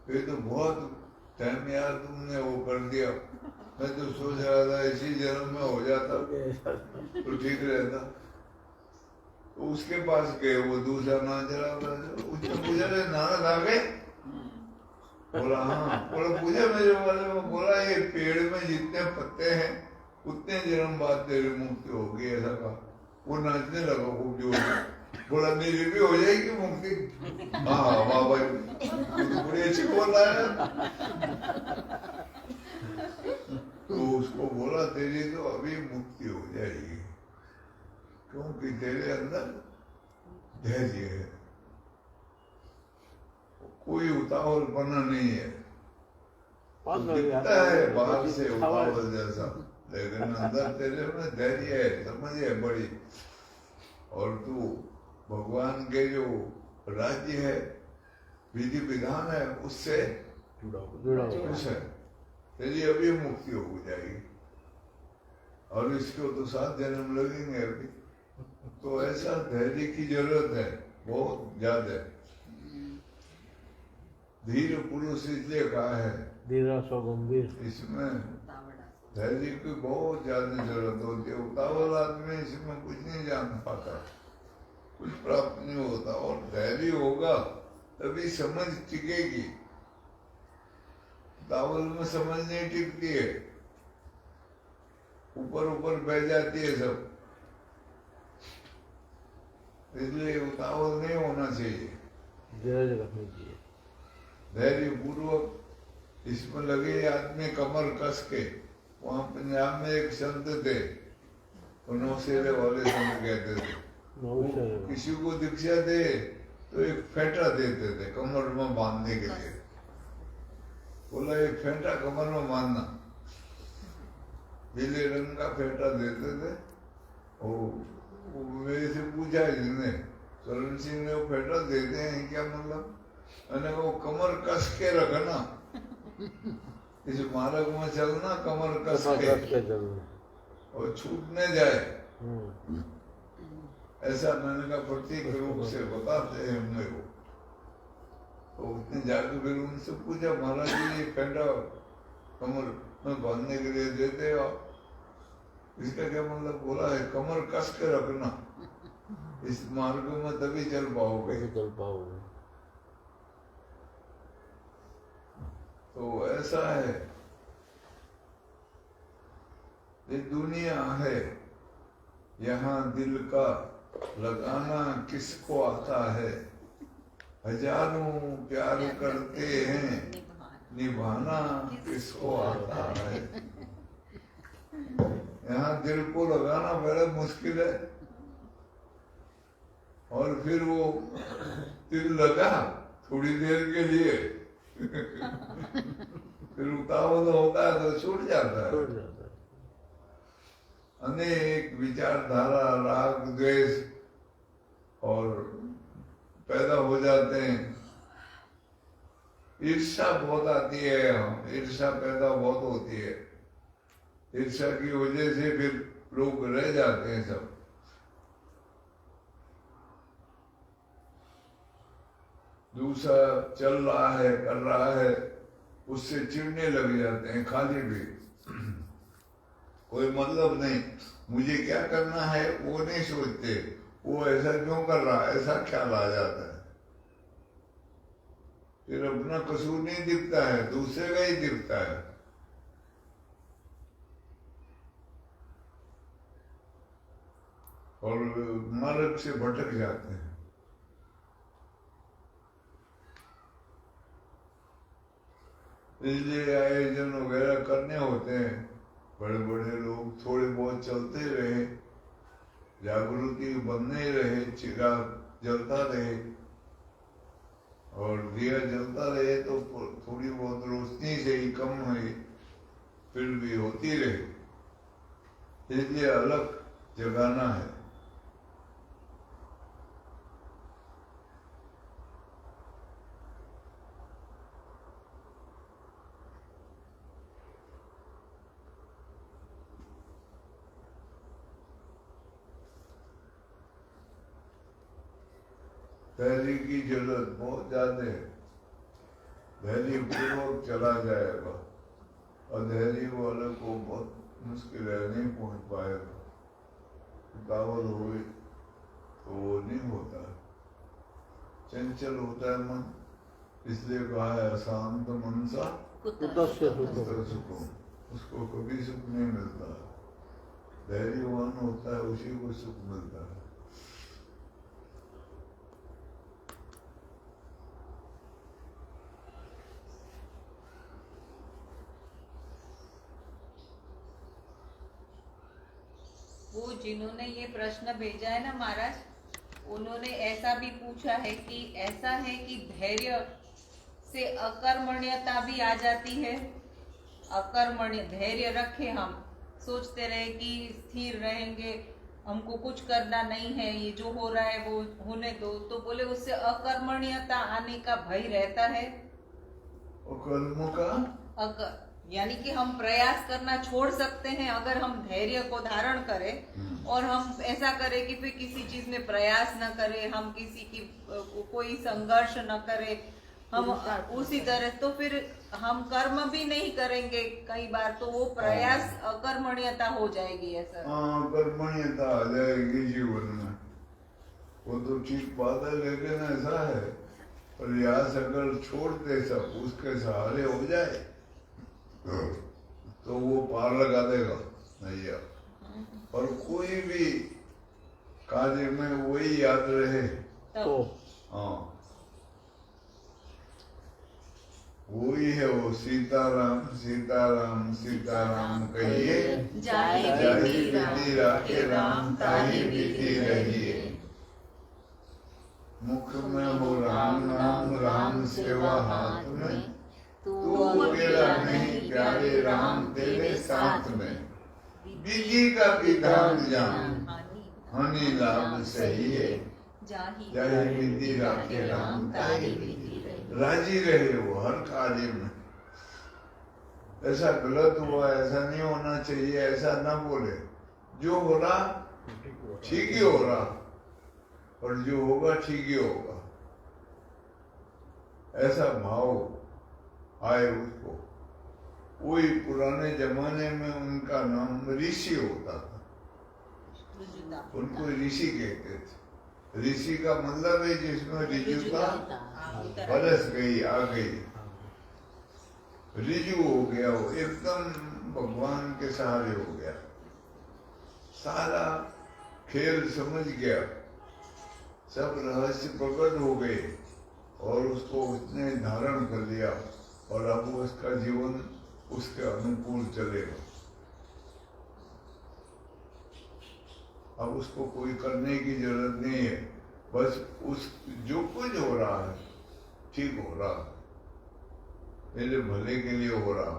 ये तो बहुत टाइम यार तुमने वो कर दिया। मैं तो सोच रहा था इसी जन्म में हो जाता तो ठीक रहता। तो उसके पास गए, वो दूसरा नाच रहा था, उसने पूछा नारद आ गए? बोला हाँ। बोला पूछा मेरे बारे में? बोला ये पेड़ में जितने पत्ते हैं उतने जन्म बाद तेरी मुक्ति होगी, ऐसा कहा। वो नाचने लगा खूब जोर से। बोला मेरी भी हो जाएगी मुक्ति। हाँ वाह भाई, तू बड़ी अच्छी बोल रहा है। तो उसको बोला तेरी तो अभी मुक्ति हो जाएगी, क्योंकि तेरे अंदर धैर्य है, कोई उतावलपना नहीं है। दिखता है बाहर से उतावल जैसा, लेकिन अंदर तेरे में धैर्य है, समझ है बड़ी। और तू भगवान के जो राज्य है, विधि विधान है, उससे जुड़ा खुश है, तेरी अभी मुक्ति हो जाएगी। और इसको तो 7 जन्म लगेंगे अभी। तो ऐसा धैर्य की जरूरत है बहुत ज्यादा। धीर पुरुष इसलिए कहा है, धीरा सो गंभीर। इसमें धैर्य की बहुत ज्यादा जरूरत होती है। उतावल आदमी इसमें कुछ नहीं जान पाता, कुछ प्राप्त नहीं होता। और धैर्य होगा तभी समझ टिकेगी, उतावल में समझ नहीं टिकती है, ऊपर ऊपर बह जाती है सब। इसलिए उतावल नहीं होना चाहिए, धीरज रखनी चाहिए। धैर्य पूर्वक इसमें लगे आदमी कमर कस के। वहां पंजाब में एक संत थे, तो नौशेरे वाले संत कहते थे। वो किसी को दीक्षा दे तो एक फेंटा देते थे कमर में बांधने के लिए। बोला एक फेंटा कमर में बांधना, पीले रंग का फेंटा देते थे। वो मेरे से पूछा जिसने, करण सिंह ने, वो फेंटा देते हैं क्या मतलब? मैंने वो कमर कस के रखना, इस मार्ग में चलना कमर कस के चलना और छूट न जाए, ऐसा मैंने कहा प्रतीक रूप से बताते हैं मेरे को। तो उसने जाकर फिर उनसे पूछा, महाराज जी ये फेंटा कमर में बांधने के लिए देते हो, इसका क्या मतलब? बोला है कमर कस के रखना, इस मार्ग में तभी चल पाओगे। तो ऐसा है, ये दुनिया है, यहाँ दिल का लगाना किसको आता है? हजारों प्यार करते हैं, निभाना किसको आता है? यहाँ दिल को लगाना बड़ा मुश्किल है। और फिर वो दिल लगा थोड़ी देर के लिए फिर उतावल होता है तो छूट जाता है। अनेक विचारधारा, राग द्वेष और पैदा हो जाते हैं। ईर्ष्या बहुत आती है, ईर्ष्या पैदा बहुत होती है। ईर्ष्या की वजह से फिर लोग रह जाते हैं सब। दूसरा चल रहा है, कर रहा है, उससे चिढ़ने लग जाते हैं, खाली भी कोई मतलब नहीं, मुझे क्या करना है वो नहीं सोचते, वो ऐसा क्यों कर रहा है ऐसा ख्याल आ जाता है। फिर अपना कसूर नहीं दिखता है, दूसरे का ही दिखता है। और मार्ग से भटक जाते हैं। इसलिए आयोजन वगैरह करने होते हैं, बड़े बड़े लोग थोड़े बहुत चलते रहे, जागृति बनने रहे, चिराग जलता रहे और दिया जलता रहे तो थोड़ी बहुत रोशनी से ही कम है फिर भी होती रहे। इसलिए अलग जगाना है। धैर्य की जरूरत बहुत ज्यादा है। धैर्य पूर्वक चला जाएगा और धैर्य वाले को बहुत मुश्किल है, नहीं पहुंच पाएगा। उतावल हुए तो वो नहीं होता, चंचल होता है मन। इसलिए कहा है अशांत मन सा सुखम, उसको कभी सुख नहीं मिलता। धैर्यवान होता है उसी को सुख मिलता है। वो जिन्होंने ये प्रश्न भेजा है ना महाराज, उन्होंने ऐसा भी पूछा है कि ऐसा है कि धैर्य से अकर्मण्यता भी आ जाती है। अकर्मण्य धैर्य रखे, हम सोचते रहे कि स्थिर रहेंगे, हमको कुछ करना नहीं है, ये जो हो रहा है वो होने दो, तो बोले उससे अकर्मण्यता आने का भय रहता है। और कर्म का यानी कि हम प्रयास करना छोड़ सकते हैं अगर हम धैर्य को धारण करें और हम ऐसा करें कि फिर किसी चीज में प्रयास न करें, हम किसी की कोई संघर्ष न करें, हम उसी तरह, तो फिर हम कर्म भी नहीं करेंगे कई बार, तो वो प्रयास अकर्मण्यता हो जाएगी। ऐसा हाँ, कर्मण्यता आ जाएगी जीवन में, वो तो ठीक बात है, लेकिन ऐसा है प्रयास अगर छोड़ते सब उसके सहारे हो जाए तो वो पार लगा देगा नैया। और कोई भी कार्य में वही याद रहे तो हाँ, वही है वो सीताराम सीताराम सीताराम कहिए, जाहि विधि राखे राम ताहि विधि रहिए। मुख में हो राम नाम, राम सेवा हाथ में, तू अकेला नहीं प्यारे राम तेरे साथ में। विधि का विधान जान, हानि लाभ सही है, जाहि विधि राखे राम ताहि विधि रहिए। राजी रहे वो हर कार्य में। ऐसा गलत हुआ, ऐसा नहीं होना चाहिए, ऐसा ना बोले। जो हो रहा ठीक ही हो रहा, और जो होगा ठीक ही होगा, ऐसा भाव आए उसको। वही पुराने जमाने में उनका नाम ऋषि होता था, उनको ऋषि कहते थे। ऋषि का मतलब है जिसमें ऋजुता बरस गई, आ गई, ऋजु हो गया, वो एकदम भगवान के सहारे हो गया, सारा खेल समझ गया, सब रहस्य प्रकट हो गए और उसको उसने धारण कर लिया, और अब उसका जीवन उसके अनुकूल चलेगा। अब उसको कोई करने की जरूरत नहीं है, बस उस जो कुछ हो रहा है ठीक हो रहा है, मेरे भले के लिए हो रहा,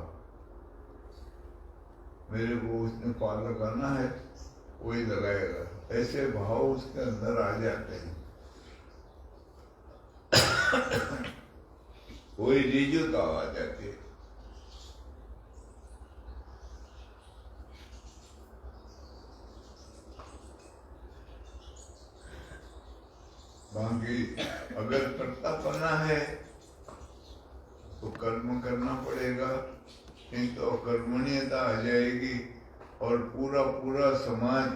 मेरे को उसने पार लगाना है, वही लगाएगा। ऐसे भाव उसके अंदर आ जाते हैं, वही ऋजुता आ जाती है। बाकी अगर कर्ता करना है तो कर्म करना पड़ेगा, नहीं तो कर्मण्यता आ जाएगी और पूरा पूरा समाज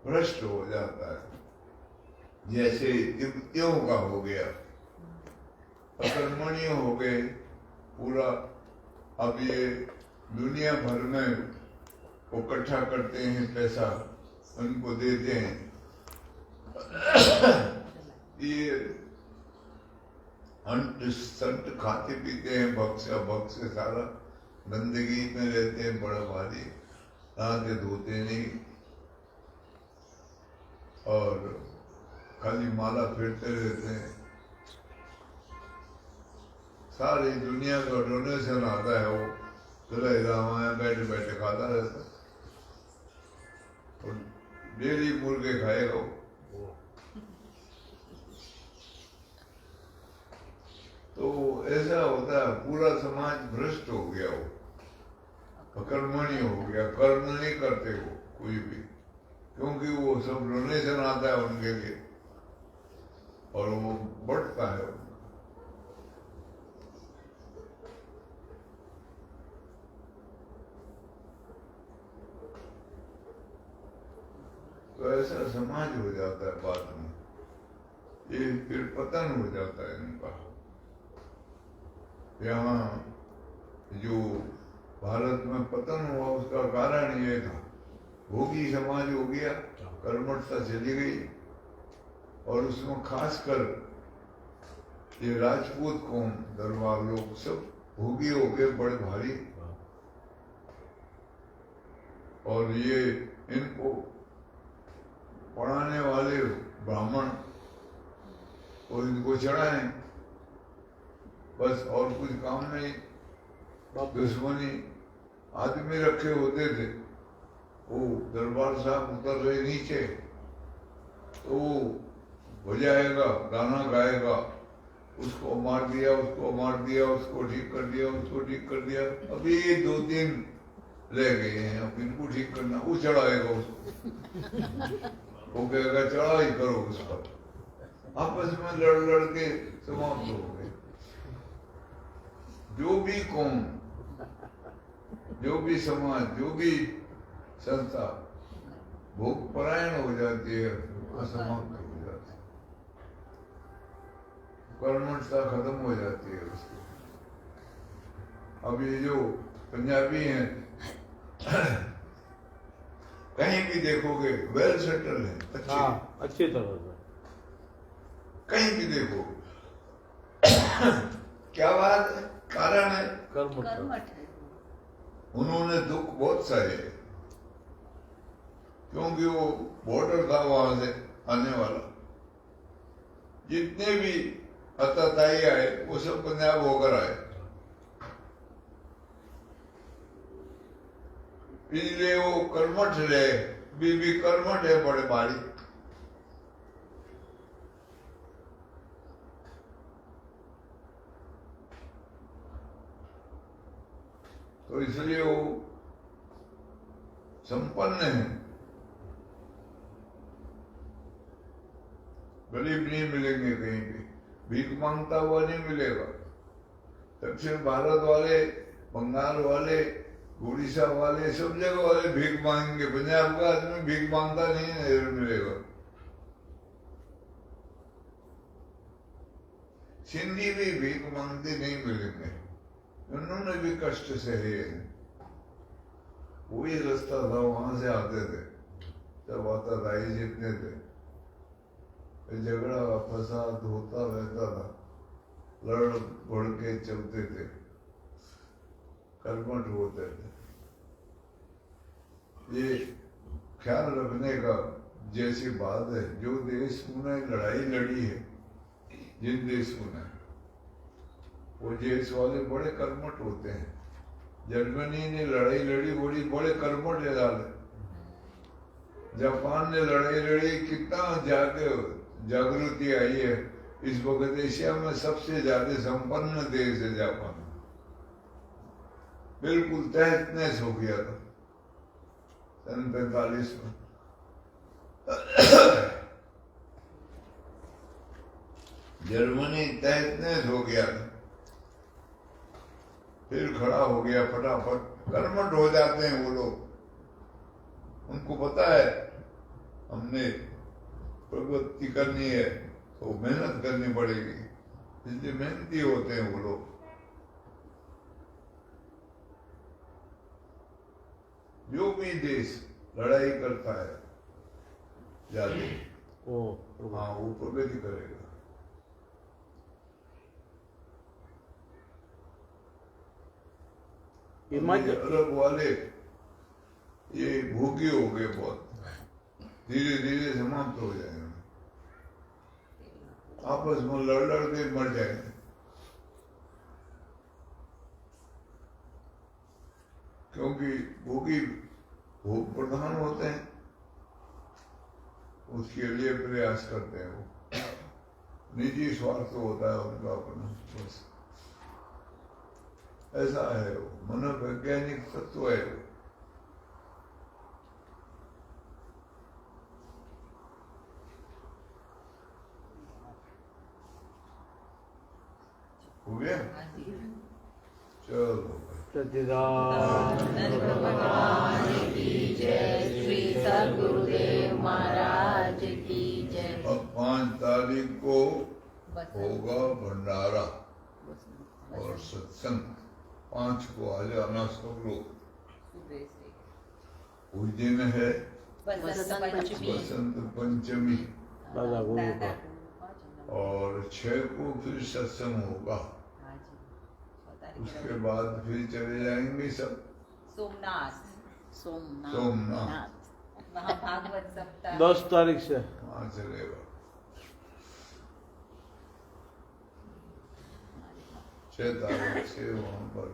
भ्रष्ट हो जाता है। जैसे तिब्बतियों का हो गया, अकर्मण्य हो गए पूरा। अब ये दुनिया भर में इकट्ठा करते हैं पैसा, उनको देते हैं, ये अंट संट खाते पीते हैं, भक्ष सारा गंदगी में रहते हैं, बड़ा भारी, नहाते धोते नहीं, और खाली माला फेरते रहते हैं। सारी दुनिया का डोनेशन आता है, वो चला बैठे बैठे खाता रहता है, और डेली मुर्गे खाएगा वो। तो ऐसा होता है, पूरा समाज भ्रष्ट हो गया, वो अकर्मण्य हो गया, कर्म नहीं करते वो कोई भी, क्योंकि वो सब डोनेशन आता है उनके लिए, और वो बढ़ता है। तो ऐसा समाज हो जाता है बाद में, ये फिर पतन हो जाता है इनका। यहाँ जो भारत में पतन हुआ उसका कारण ये था, भोगी समाज हो गया, कर्मठता चली गई, और उसमें खासकर ये राजपूत कौम, दरबार लोग सब भोगी हो गए, बड़े भारी, और ये इनको पढ़ाने वाले ब्राह्मण और इनको चढ़ाएं, बस और कुछ काम नहीं। दुश्मनी आदमी रखे होते थे, वो दरबार साहब उतर रहे नीचे तो वो बजाएगा, गाना गाएगा, उसको मार दिया, उसको मार दिया, उसको ठीक कर दिया, उसको ठीक कर दिया। अभी 2 दिन रह गए हैं, अब इनको ठीक करना, वो चढ़ाएगा उसको, वो कहेगा चढ़ाई करो उस पर। आपस में लड़ लड़ के समाप्त हो गए। जो भी कौम, जो भी समाज, जो भी संस्था भोग परायण हो जाती है, असमाप्त हो जाती है, कर्मठता खत्म हो जाती है उसकी। अब ये जो पंजाबी हैं कहीं भी देखोगे वेल सेटल है, हाँ, अच्छी तरह से कहीं भी देखो। क्या बात है, कारण है कर्म उन्होंने दुख बहुत सहे, क्योंकि वो बॉर्डर था वहां से आने वाला। जितने भी अताताई आए वो सब पंजाब होकर आए, इसलिए वो कर्मठ रहे। बीबी कर्मठ है बड़े भारी। तो इसलिए वो संपन्न है। गरीब नहीं मिलेंगे कहीं भी, भीख मांगता हुआ नहीं मिलेगा। दक्षिण भारत वाले, बंगाल वाले, उड़ीसा वाले, सब जगह वाले भीख मांगेंगे। पंजाब का आदमी भीख मांगता नहीं मिलेगा। सिंधी भी भीख मांगते नहीं मिलेंगे, उन्होंने भी कष्ट सहे हैं। वही रास्ता था, वहां से आते थे जब आता राई जितने थे। झगड़ा फसाद होता रहता था, लड़ बढ़ के चलते थे, कर्मठ होते थे। ये ख्याल रखने का जैसी बात है, जो देश में लड़ाई लड़ी है, जिन देशों ने, वो देश वाले बड़े कर्मठ होते हैं। जर्मनी ने लड़ाई लड़ी, बड़े कर्मठ है डाले। जापान ने लड़ाई लड़ी, कितना जाके जागृति आई है। इस वक्त एशिया में सबसे ज्यादा संपन्न देश है जापान। बिल्कुल तहस नहस हो गया था सन 45 में। जर्मनी तहस नहस हो गया था, फिर खड़ा हो गया फटाफट। कर्मठ हो जाते हैं वो लोग। उनको पता है हमने प्रगति करनी है तो मेहनत करनी पड़ेगी, इसलिए मेहनती होते हैं वो लोग। जो भी देश लड़ाई करता है ज्यादा, हाँ, वो प्रगति करेगा। अरब वाले ये भूखे हो गए बहुत, धीरे धीरे समाप्त हो जाएंगे, आपस में लड़ लड़ के मर जाएंगे। क्योंकि भूखी भूख प्रधान होते हैं, उसके लिए प्रयास करते हैं। वो निजी स्वार्थ होता है उनका अपना, बस ऐसा है वो मनोवैज्ञानिक तत्व है वो। हो गया, चलो। भगवान की जय, श्री सद्गुरुदेव महाराज की जय। अब 5 तारीख को होगा भंडारा और सत्संग। 5 को आ जाना सब लोग। उस दिन है बसंत पंचमी, और 6 को फिर सत्संग होगा। उसके बाद फिर चले जाएंगे सब सोमनाथ। सोमनाथ। महाभागवत सप्ताह 10 तारीख से वहां चलेगा 6 तारीख से वहां पर